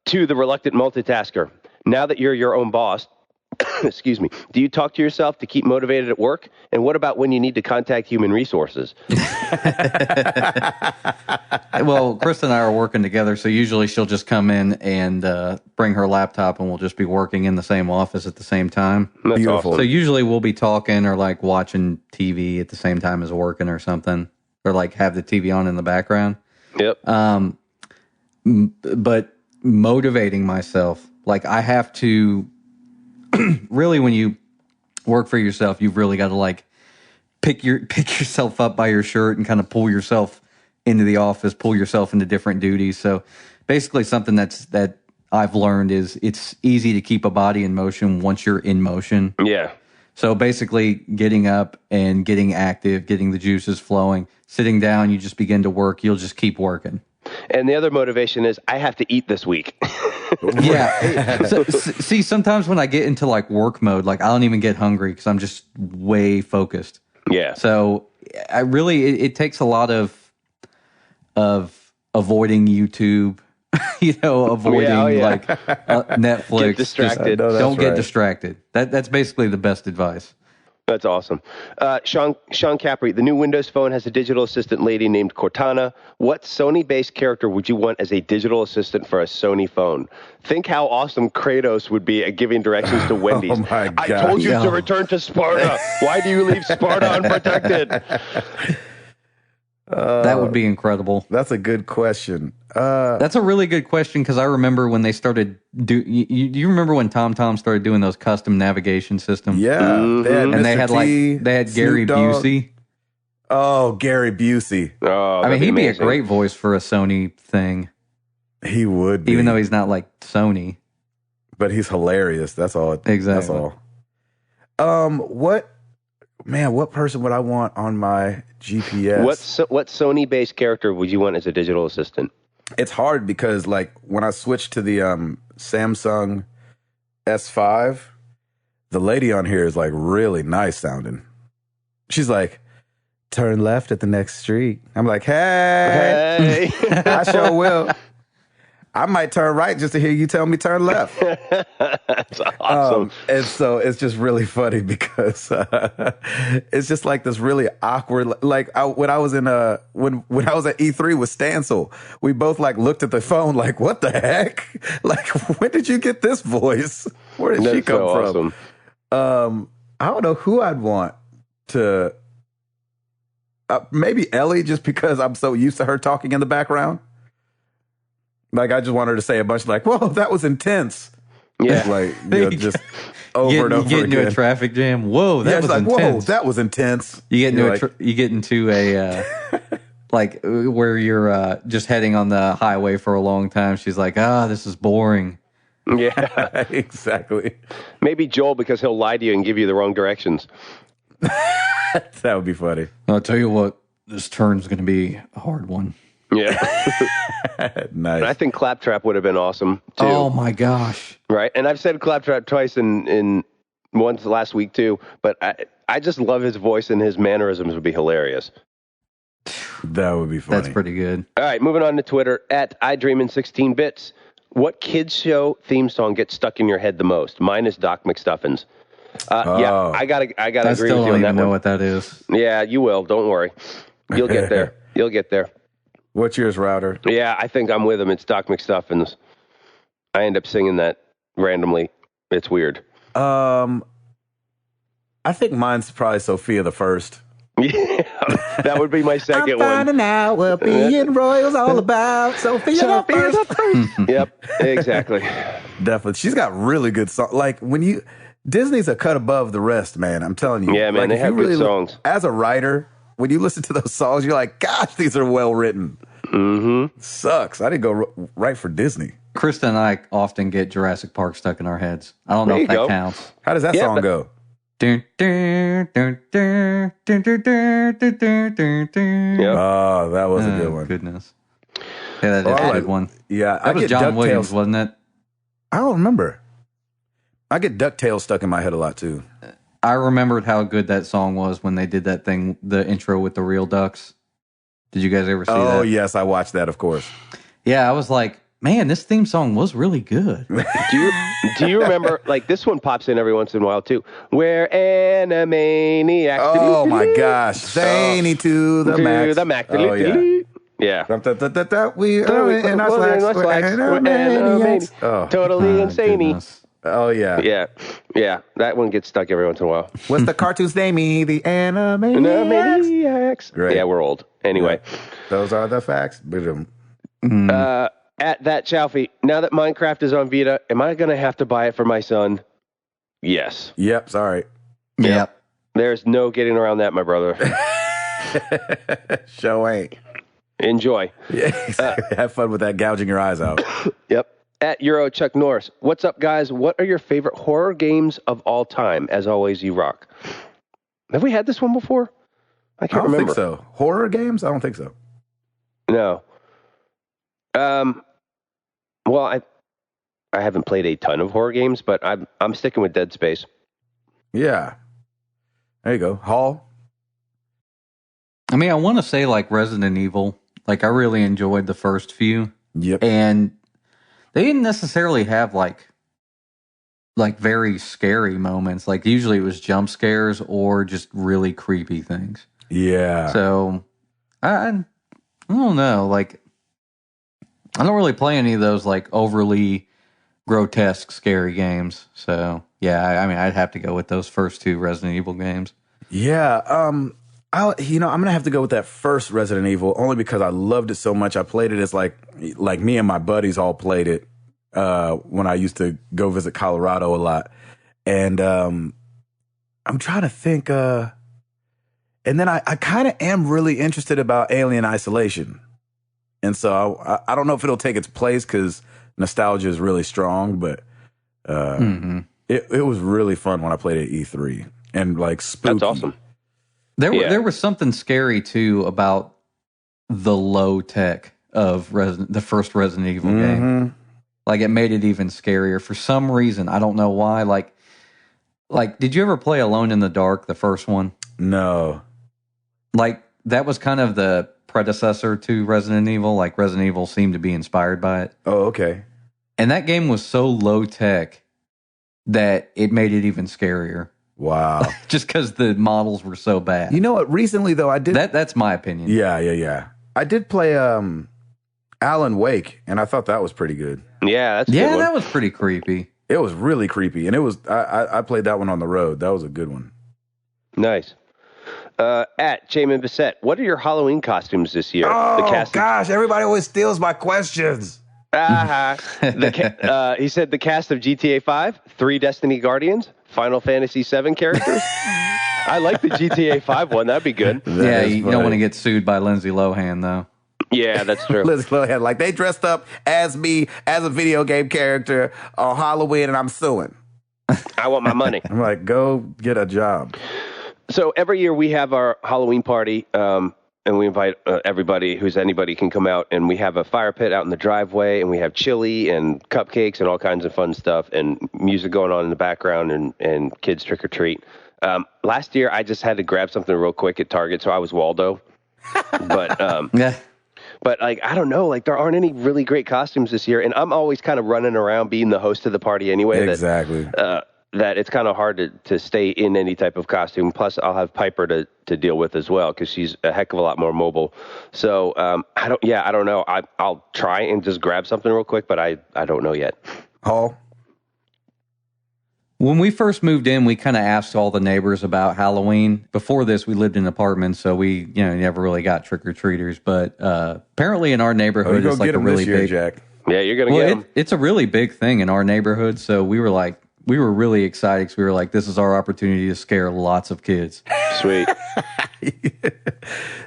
To the reluctant multitasker. Now that you're your own boss, excuse me, do you talk to yourself to keep motivated at work? And what about when you need to contact human resources? Well, Chris and I are working together, so usually she'll just come in and bring her laptop, and we'll just be working in the same office at the same time. That's Beautiful. awesome. So usually we'll be talking or like watching TV at the same time as working or something, or like have the TV on in the background. Yep. But motivating myself, like I have to really, when you work for yourself, you've really got to like pick yourself up by your shirt and kind of pull yourself into the office, pull yourself into different duties. So basically something that I've learned is it's easy to keep a body in motion once you're in motion. Yeah. So basically getting up and getting active, getting the juices flowing, sitting down, you just begin to work. You'll just keep working. And the other motivation is I have to eat this week. Yeah. So, see, sometimes when I get into like work mode, like I don't even get hungry because I'm just way focused. Yeah. So I really, it takes a lot of avoiding YouTube, avoiding like Netflix. Get distracted. Just, don't get distracted. That's basically the best advice. That's awesome. Sean Capri, the new Windows Phone has a digital assistant lady named Cortana. What Sony-based character would you want as a digital assistant for a Sony phone? Think how awesome Kratos would be at giving directions to Wendy's. Oh my God. I told you to return to Sparta. Why do you leave Sparta unprotected? That would be incredible. That's a good question. That's a really good question because I remember when they started you remember when TomTom started doing those custom navigation systems? Yeah, and they had Gary Busey. Oh, Gary Busey. Oh, I mean, he'd be a amazing. great voice for a Sony thing, He would be. even though he's not like Sony. But he's hilarious. That's all. Exactly. That's all. What person would I want on my GPS? What Sony-based character would you want as a digital assistant? It's hard because like when I switched to the Samsung S5, the lady on here is like really nice sounding. She's like, turn left at the next street. I'm like, hey. I sure will. I might turn right just to hear you tell me turn left. That's awesome. And so it's just really funny because it's just like this really awkward. Like when I was at E3 with Stancil, we both like looked at the phone like, what the heck? Like, when did you get this voice? Where did she come from? Awesome. I don't know who I'd want to. Maybe Ellie, just because I'm so used to her talking in the background. Like, I just want her to say a bunch like, whoa, that was intense. Yeah. Like, just over and over You get again. into a traffic jam. Whoa, that was intense. Whoa, that was intense. You get into a like where you're just heading on the highway for a long time. She's like, this is boring. Yeah. Exactly. Maybe Joel, because he'll lie to you and give you the wrong directions. That would be funny. I'll tell you what, this turn's going to be a hard one. Yeah. Nice. I think Claptrap would have been awesome too. Oh my gosh. Right. And I've said Claptrap twice in once last week too, but I just love his voice, and his mannerisms would be hilarious. That would be funny. That's pretty good. All right, moving on to Twitter at iDreamin16bits. What kids show theme song gets stuck in your head the most? Mine is Doc McStuffins. Yeah, I gotta agree with you on that one. I still don't even know what that is. Yeah, you will. Don't worry. You'll get there. You'll get there. What's yours, Router? Yeah, I think I'm with him. It's Doc McStuffins. I end up singing that randomly. It's weird. I think mine's probably Sophia the First. Yeah, that would be my second one. I'm finding out what being royal's all about. Sophia the First. Yep, exactly. Definitely. She's got really good songs. Like, Disney's a cut above the rest, man. I'm telling you. Yeah, man, like, they have good songs. As a writer, when you listen to those songs, you're like, gosh, these are well written. Mm-hmm. Sucks. I didn't go right for Disney. Krista and I often get Jurassic Park stuck in our heads. I don't know if that counts. How does that song go? Yep. Oh, that was a good one. Goodness. Yeah, that is a good one. Yeah, that was John Williams, wasn't it? I don't remember. I get DuckTales stuck in my head a lot too. I remembered how good that song was when they did that thing, the intro with the real ducks. Did you guys ever see that? Oh, yes, I watched that, of course. Yeah, I was like, man, this theme song was really good. Do you remember, like, this one pops in every once in a while, too. We're Animaniacs. Oh, my gosh. Zany to the max. To the max. Oh, yeah. Yeah. We are in our slacks. We're Animaniacs. Oh. Totally insane. Goodness. Oh, yeah. Yeah. That one gets stuck every once in a while. What's the cartoon's name? The Animaniacs. Animaniacs. Great. Yeah, we're old. Anyway. Yeah. Those are the facts. At that Chalfie, now that Minecraft is on Vita, am I going to have to buy it for my son? Yes. Yep, sorry. Yep. There's no getting around that, my brother. Show ain't. Enjoy. Yeah, exactly. Have fun with that gouging your eyes out. Yep. At Euro Chuck Norris, what's up, guys? What are your favorite horror games of all time? As always, you rock. Have we had this one before? I can't remember. I don't think so. Horror games? I don't think so. No. Well, I haven't played a ton of horror games, but I'm sticking with Dead Space. Yeah. There you go. Hall? I mean, I want to say like Resident Evil. Like, I really enjoyed the first few. Yep. And they didn't necessarily have like very scary moments. Like, usually it was jump scares or just really creepy things. Yeah. So I don't know. Like, I don't really play any of those like overly grotesque, scary games. So yeah, I mean, I'd have to go with those first two Resident Evil games. Yeah. I'm gonna have to go with that first Resident Evil only because I loved it so much. I played it as like me and my buddies all played it when I used to go visit Colorado a lot. And I'm trying to think. And then I kind of am really interested about Alien Isolation. And so I don't know if it'll take its place because nostalgia is really strong, but it was really fun when I played at E3 and like spooky. That's awesome. There was something scary too about the low tech of the first Resident Evil game. Like, it made it even scarier for some reason. I don't know why. Like, did you ever play Alone in the Dark, the first one? No. Like, that was kind of the predecessor to Resident Evil. Like, Resident Evil seemed to be inspired by it. Oh, okay. And that game was so low tech that it made it even scarier. Wow. Just because the models were so bad. You know what? Recently, though, I did... That's my opinion. Yeah. I did play Alan Wake, and I thought that was pretty good. Yeah, that's a good one. That was pretty creepy. It was really creepy, and it was... I played that one on the road. That was a good one. Nice. At Jamin Bissett, what are your Halloween costumes this year? Oh, gosh, everybody always steals my questions. He said the cast of GTA 5, 3 Destiny Guardians, Final Fantasy 7 characters. I like the GTA 5 one. That'd be good. You don't want to get sued by Lindsay Lohan, though. Yeah, that's true. Lindsay Lohan, like, they dressed up as me as a video game character on Halloween, and I'm suing. I want my money. I'm like, go get a job. So every year we have our Halloween party, and we invite everybody anybody can come out, and we have a fire pit out in the driveway, and we have chili and cupcakes and all kinds of fun stuff, and music going on in the background, and kids trick or treat. Last year I just had to grab something real quick at Target, so I was Waldo. But yeah. But like, I don't know, like there aren't any really great costumes this year, and I'm always kind of running around being the host of the party anyway. Exactly. That it's kind of hard to stay in any type of costume. Plus, I'll have Piper to deal with as well because she's a heck of a lot more mobile. So I don't know. I'll try and just grab something real quick, but I don't know yet. Hall? When we first moved in, we kind of asked all the neighbors about Halloween. Before this, we lived in apartments, so we never really got trick-or-treaters. But apparently in our neighborhood, it's like a really big... Jack. Yeah, you're going to get them. It's a really big thing in our neighborhood, so we were really excited because we were like, this is our opportunity to scare lots of kids. Sweet.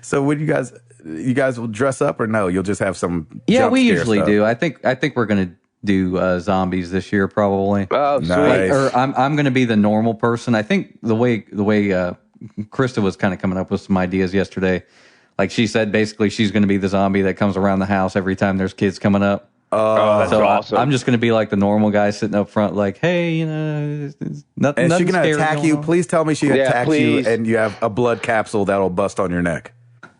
So when you guys, you guys will dress up or no? You'll just have some. Yeah, we usually do. I think we're gonna do zombies this year probably. Oh, nice. Or I'm gonna be the normal person. I think the way Krista was kind of coming up with some ideas yesterday. Like she said, basically she's going to be the zombie that comes around the house every time there's kids coming up. Oh, that's awesome. I'm just going to be like the normal guy sitting up front, like, hey, nothing. And she's going to attack you. On. Please tell me she attacks you and you have a blood capsule that'll bust on your neck.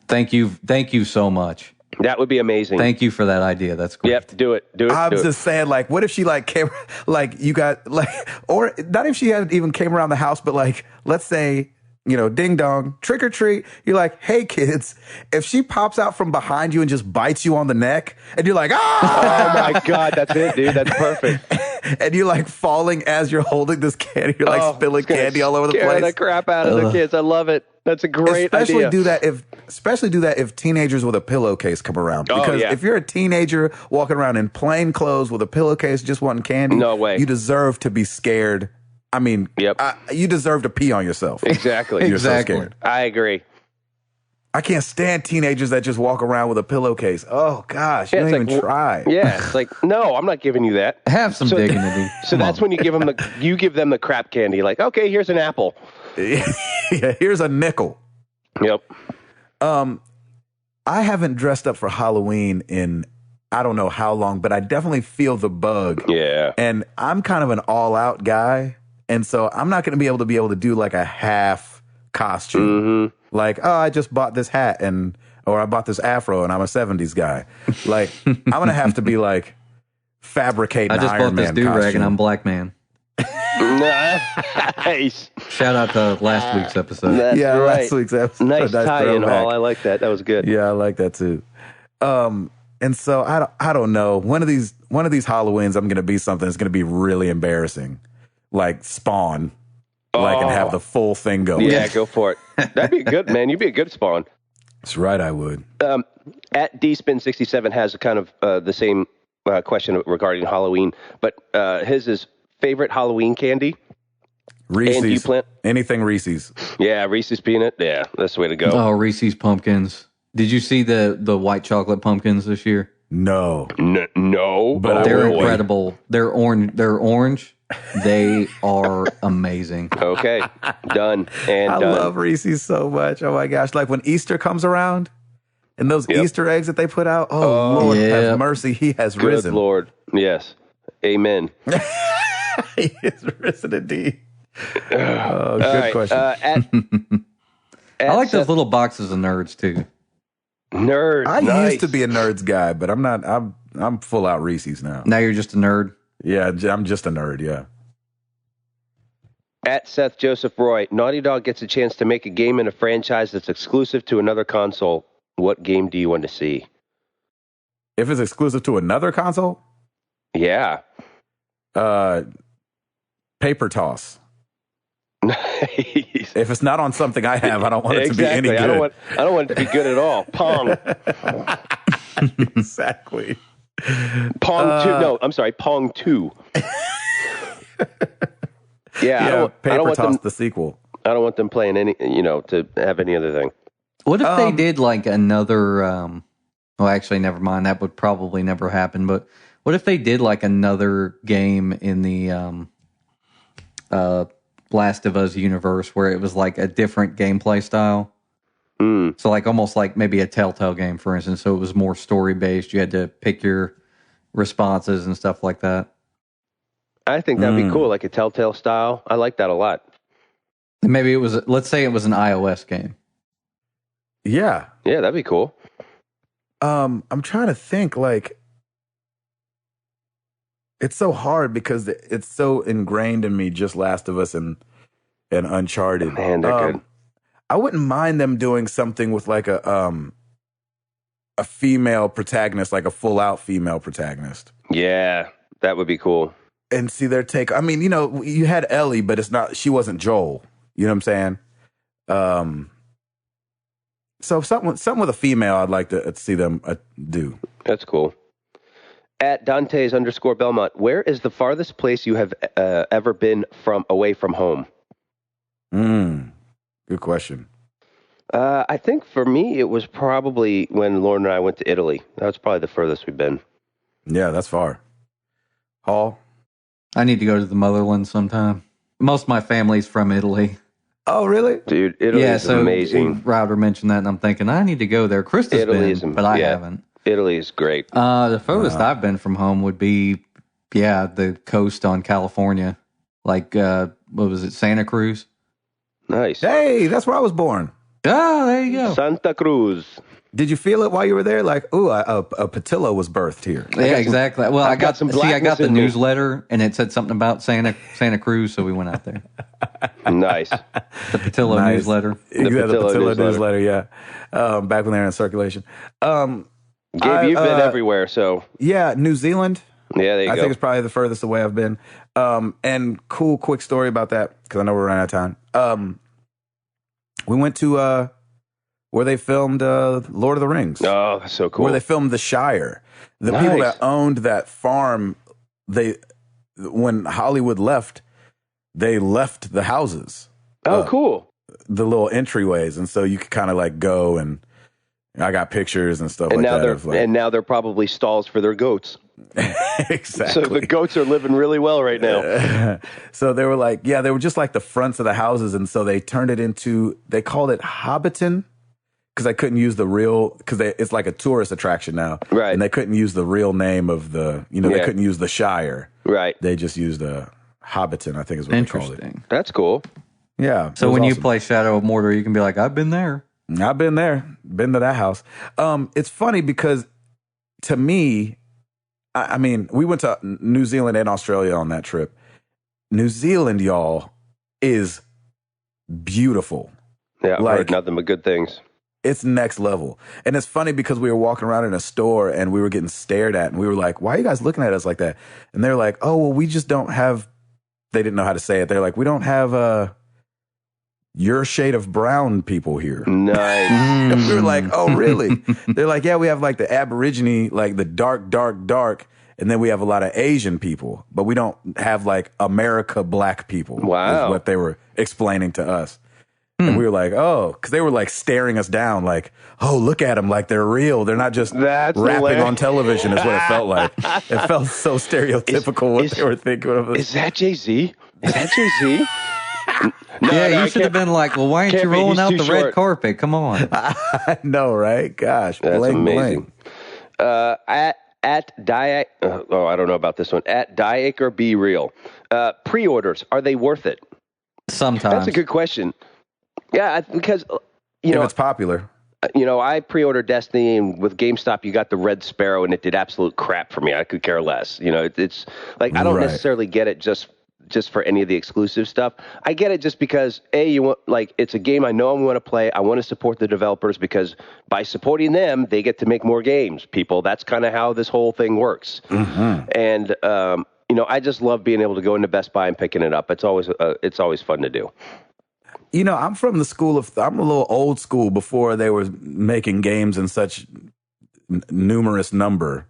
Thank you so much. That would be amazing. Thank you for that idea. That's great. Yep, do it. I'm just saying, like, what if she came, you got or not if she hadn't even came around the house, but let's say. Ding dong, trick or treat. You're like, hey kids, if she pops out from behind you and just bites you on the neck and you're like, ah! Oh my God, that's it, dude. That's perfect. And you're falling as you're holding this candy. You're spilling candy all over the place. Scare the crap out of the kids. I love it. That's a great idea. Especially do that if teenagers with a pillowcase come around. Because if you're a teenager walking around in plain clothes with a pillowcase just wanting candy, no way. You deserve to be scared. I mean, you deserve to pee on yourself. Exactly. You're so scared. I agree. I can't stand teenagers that just walk around with a pillowcase. Oh, gosh. You don't even try. Yeah. It's like, no, I'm not giving you that. Have some dignity. So that's when you give them the crap candy. Like, okay, here's an apple. Yeah, here's a nickel. Yep. I haven't dressed up for Halloween in I don't know how long, but I definitely feel the bug. Yeah. And I'm kind of an all-out guy. And so I'm not going to be able to do like a half costume. Mm-hmm. Like, oh, I just bought this hat or I bought this afro and I'm a 70s guy. Like, I'm going to have to be like fabricating I just Iron bought this do-rag and I'm Black Man. Nice. Shout out to last week's episode. That's right. Last week's episode. Nice tie-in, Hall. I like that. That was good. Yeah, I like that too. And so I don't know. One of these Halloweens, I'm going to be something that's going to be really embarrassing. Like Spawn, and have the full thing going. Yeah, go for it. That'd be good, man. You'd be a good Spawn. That's right, I would. At DSpin67 has a kind of the same question regarding Halloween, but his is favorite Halloween candy. Reese's. And you plan anything Reese's. Yeah, Reese's peanut. Yeah, that's the way to go. Oh, Reese's pumpkins. Did you see the white chocolate pumpkins this year? No. No, but they're incredible. They're orange. They are amazing. Okay, done. And I love Reese's so much. Oh my gosh! Like when Easter comes around, and those Easter eggs that they put out. Oh Lord, have mercy! He has risen. Good Lord, yes, Amen. He is risen indeed. Oh, good question. I like those little boxes of nerds too. Nerds. I used to be a nerds guy, but I'm not. I'm full out Reese's now. Now you're just a nerd. Yeah, I'm just a nerd. Yeah. At Seth Joseph Roy, Naughty Dog gets a chance to make a game in a franchise that's exclusive to another console. What game do you want to see? If it's exclusive to another console? Yeah. Paper Toss. Nice. If it's not on something I have, I don't want it to be any good. I don't want it to be good at all. Pong. Exactly. Pong 2. No, I'm sorry. Pong 2. Yeah, Paper Toss, the sequel. I don't want them playing any, to have any other thing. What if they did like another, well, actually, never mind. That would probably never happen. But what if they did like another game in the Last of Us universe where it was like a different gameplay style? So like almost like maybe a Telltale game, for instance. So it was more story based. You had to pick your responses and stuff like that. I think that'd be cool, like a Telltale style. I like that a lot. And maybe it was, let's say it was an iOS game. Yeah. Yeah, that'd be cool. I'm trying to think, like, it's so hard because it's so ingrained in me, just Last of Us and Uncharted. Man, they're good. I wouldn't mind them doing something with like a female protagonist, like a full out female protagonist. Yeah, that would be cool. And see their take. I mean, you had Ellie, but she wasn't Joel. You know what I'm saying? So something with a female, I'd like to see them do. That's cool. At Dantes _Belmont, where is the farthest place you have ever been away from home? Good question. I think for me, it was probably when Lauren and I went to Italy. That was probably the furthest we've been. Yeah, that's far. Hall? I need to go to the motherland sometime. Most of my family's from Italy. Oh, really? Dude, Italy is amazing. Router mentioned that, and I'm thinking, I need to go there. Krista's been, but I haven't. Italy is great. The furthest I've been from home would be, the coast on California. Like, what was it, Santa Cruz? Nice. Hey, that's where I was born. Oh, there you go. Santa Cruz. Did you feel it while you were there? Like, ooh, a patillo was birthed here. Yeah, exactly. Well, I got the newsletter, and it said something about Santa Cruz, so we went out there. Nice. The Patillo newsletter. The Patillo newsletter, yeah. Back when they were in circulation. Gabe, you've been everywhere, so. Yeah, New Zealand. Yeah, there you go. I think it's probably the furthest away I've been. And cool, quick story about that, because I know we're running out of time. We went to where they filmed Lord of the Rings. Oh, that's so cool. Where they filmed The Shire. The people that owned that farm, when Hollywood left, they left the houses. Oh, cool. The little entryways. And so you could kind of like go, and I got pictures and stuff like that. And now they're probably stalls for their goats. Exactly. So the goats are living really well right now. So they were like, they were just like the fronts of the houses. And so they turned it into, they called it Hobbiton, because I couldn't use the real, because it's like a tourist attraction now. Right. And they couldn't use the real name of they couldn't use the Shire. Right. They just used Hobbiton, I think is what they called it. Interesting. That's cool. Yeah. So when you play Shadow of Mordor, you can be like, I've been there. I've been there. Been to that house. It's funny because to me, I mean, we went to New Zealand and Australia on that trip. New Zealand, y'all, is beautiful. Yeah, I've heard nothing but good things. It's next level. And it's funny because we were walking around in a store and we were getting stared at, and we were like, why are you guys looking at us like that? And they're like, oh, well, we just don't have, they didn't know how to say it. They're like, we don't have your shade of brown people here. Nice. And we were like, oh, really? They're like, yeah, we have like the Aborigine, like the dark, and then we have a lot of Asian people, but we don't have like America black people. Wow. Is what they were explaining to us. And we were like, oh, because they were like staring us down like, oh, look at them like they're real. They're not just rapping on television is what it felt like. It felt so stereotypical what they were thinking of us. Is that Jay-Z? Is that Jay-Z? You should have been like, well, why aren't you rolling out the red carpet? Come on. I know, right? Gosh. That's amazing. At Diet, I don't know about this one. At Diaker Be Real. Pre-orders, are they worth it? Sometimes. That's a good question. Yeah, because, if it's popular. I pre-ordered Destiny, and with GameStop, you got the Red Sparrow, and it did absolute crap for me. I could care less. It's like, I don't necessarily get it just for any of the exclusive stuff. I get it just because, you want, like, it's a game I know I'm going to play. I want to support the developers because by supporting them, they get to make more games, people. That's kind of how this whole thing works. Mm-hmm. And, I just love being able to go into Best Buy and picking it up. It's always fun to do. I'm from the school of, I'm a little old school before they were making games in such numerous number.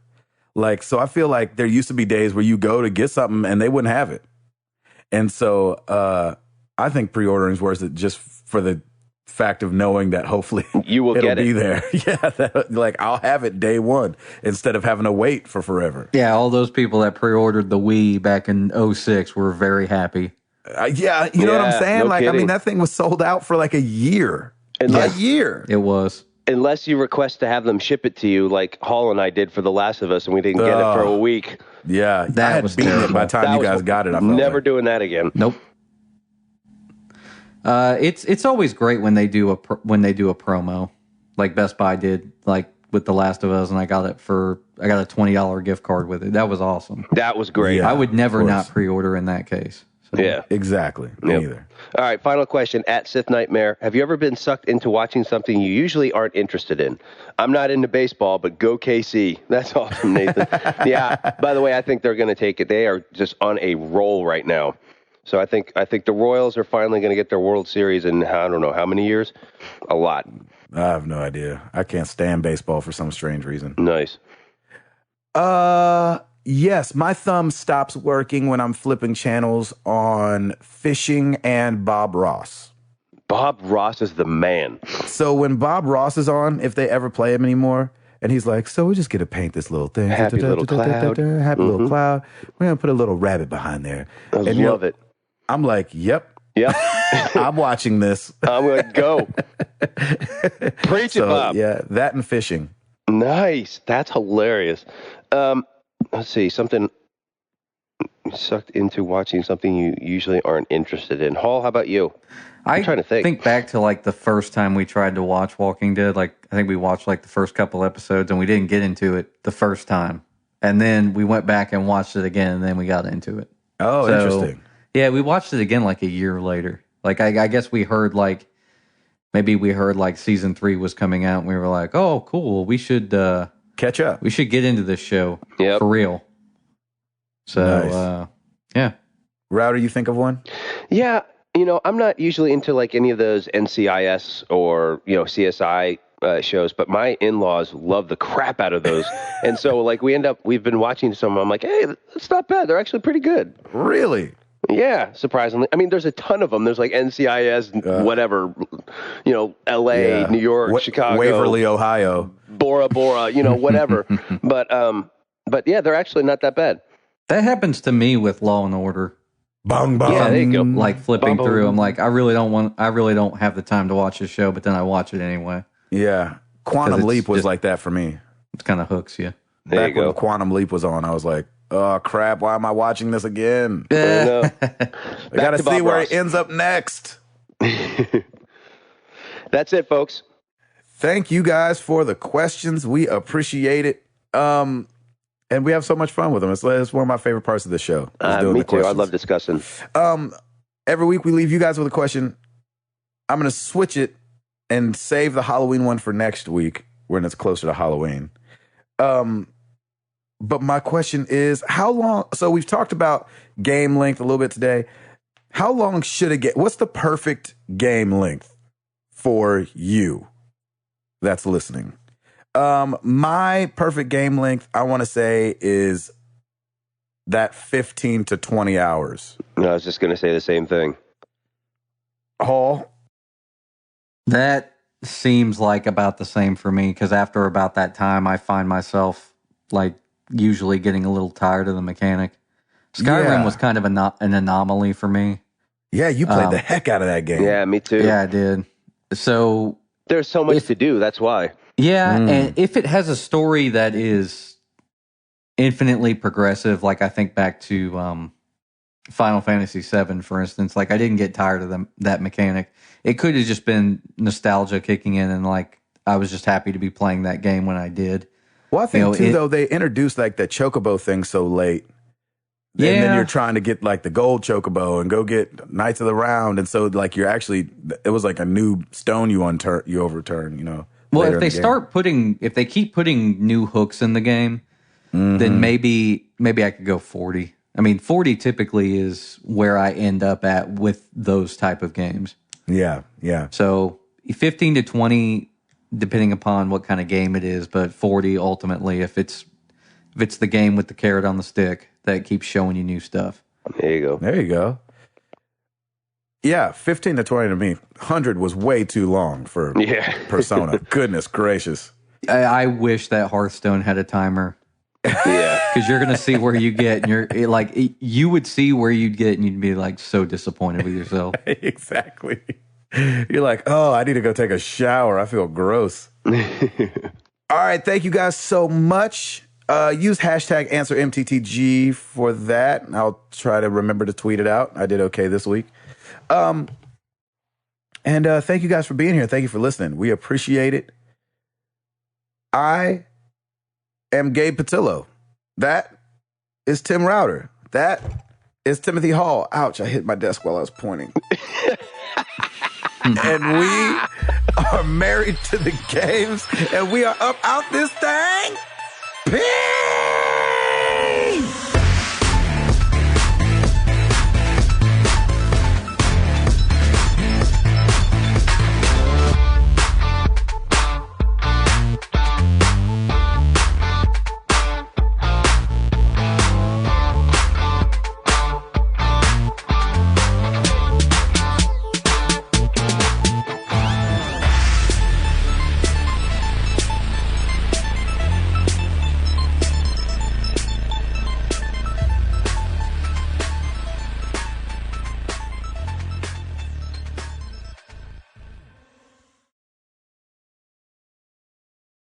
Like, so I feel like there used to be days where you go to get something and they wouldn't have it. And so I think pre-ordering is worth it just for the fact of knowing that hopefully you will it'll get it. Be there. Yeah, like I'll have it day one instead of having to wait for forever. Yeah, all those people that pre-ordered the Wii back in 2006 were very happy. You know what I'm saying? No like, kidding. I mean, that thing was sold out for like a year. A year. It was. Unless you request to have them ship it to you, like Hall and I did for The Last of Us, and we didn't get it for a week. Yeah, that I had was beaten terrible. it by the time you guys got it. I felt never doing that again. Nope. It's always great when they do a promo, like Best Buy did, like with The Last of Us, and I got a $20 gift card with it. That was awesome. That was great. I would never not pre-order in that case. So. Yeah, exactly. Me neither. All right, final question. At Sith Nightmare, have you ever been sucked into watching something you usually aren't interested in? I'm not into baseball, but go KC. That's awesome, Nathan. Yeah. By the way, I think they're going to take it. They are just on a roll right now. So I think the Royals are finally going to get their World Series in, I don't know how many years. A lot. I have no idea. I can't stand baseball for some strange reason. Nice. Yes, my thumb stops working when I'm flipping channels on fishing and Bob Ross. Bob Ross is the man. So when Bob Ross is on, if they ever play him anymore, and he's like, so we just get to paint this little thing. Happy little cloud. Happy little cloud. We're going to put a little rabbit behind there. I love it. I'm like, yep. I'm watching this. I'm going to go. Preach it, Bob. Yeah, that and fishing. Nice. That's hilarious. Let's see. Something sucked into watching something you usually aren't interested in. Hall, how about you? I'm trying to think back to like the first time we tried to watch Walking Dead. Like I think we watched like the first couple episodes and we didn't get into it the first time. And then we went back and watched it again and then we got into it. Oh, so, interesting. Yeah, we watched it again like a year later. Like I guess we heard like season 3 was coming out and we were like, oh, cool. We should catch up. We should get into this show for real. So, nice. Yeah. Router, you think of one? Yeah. I'm not usually into like any of those NCIS or, CSI shows, but my in-laws love the crap out of those. And so like we've been watching some, I'm like, hey, it's not bad. They're actually pretty good. Really? Yeah, surprisingly. I mean, there's a ton of them. There's like NCIS, whatever, LA, New York, Chicago, Waverly, Ohio, Bora Bora, whatever. But yeah, they're actually not that bad. That happens to me with Law and Order. Bong bong. Yeah, there you go. Like flipping through, I'm like, I really don't have the time to watch this show, but then I watch it anyway. Yeah, Quantum Leap was like that for me. It kind of hooks you. There Back when Quantum Leap was on, I was like, oh crap, why am I watching this again? I gotta see where it ends up next. That's it, folks. Thank you guys for the questions. We appreciate it. And we have so much fun with them. It's one of my favorite parts of the show. Me too. I love discussing. Every week we leave you guys with a question. I'm going to switch it and save the Halloween one for next week when it's closer to Halloween. But my question is, how long? So we've talked about game length a little bit today. How long should it get? What's the perfect game length for you that's listening? My perfect game length, I want to say, is that 15 to 20 hours. No, I was just going to say the same thing. Hall? That seems like about the same for me, because after about that time, I find myself like usually getting a little tired of the mechanic. Skyrim was kind of an anomaly for me. Yeah, you played the heck out of that game. Yeah, me too. Yeah, I did. So there's so much to do. That's why. Yeah, and if it has a story that is infinitely progressive, like I think back to Final Fantasy VII, for instance, like I didn't get tired of that mechanic. It could have just been nostalgia kicking in, and like I was just happy to be playing that game when I did. Well, I think though, they introduced like the chocobo thing so late. Yeah. And then you're trying to get like the gold chocobo and go get Knights of the Round, and so like it was like a new stone you overturn, Well, if they keep putting new hooks in the game, then maybe I could go 40. I mean, 40 typically is where I end up at with those type of games. Yeah, yeah. So 15 to 20, depending upon what kind of game it is, but 40 ultimately if it's the game with the carrot on the stick that keeps showing you new stuff. There you go. Yeah, 15 to 20 to me. 100 was way too long for Persona. Goodness gracious. I wish that Hearthstone had a timer. Yeah. Because you're going to see where you get, and you're like, you would see where you'd get, and you'd be like so disappointed with yourself. Exactly. You're like, oh, I need to go take a shower. I feel gross. All right. Thank you guys so much. Use hashtag AnswerMTTG for that. I'll try to remember to tweet it out. I did okay this week. And thank you guys for being here. Thank you for listening. We appreciate it. I am Gabe Patillo. That is Tim Router. That is Timothy Hall. Ouch, I hit my desk while I was pointing. And we are married to the games, and we are up out this thing. Peace!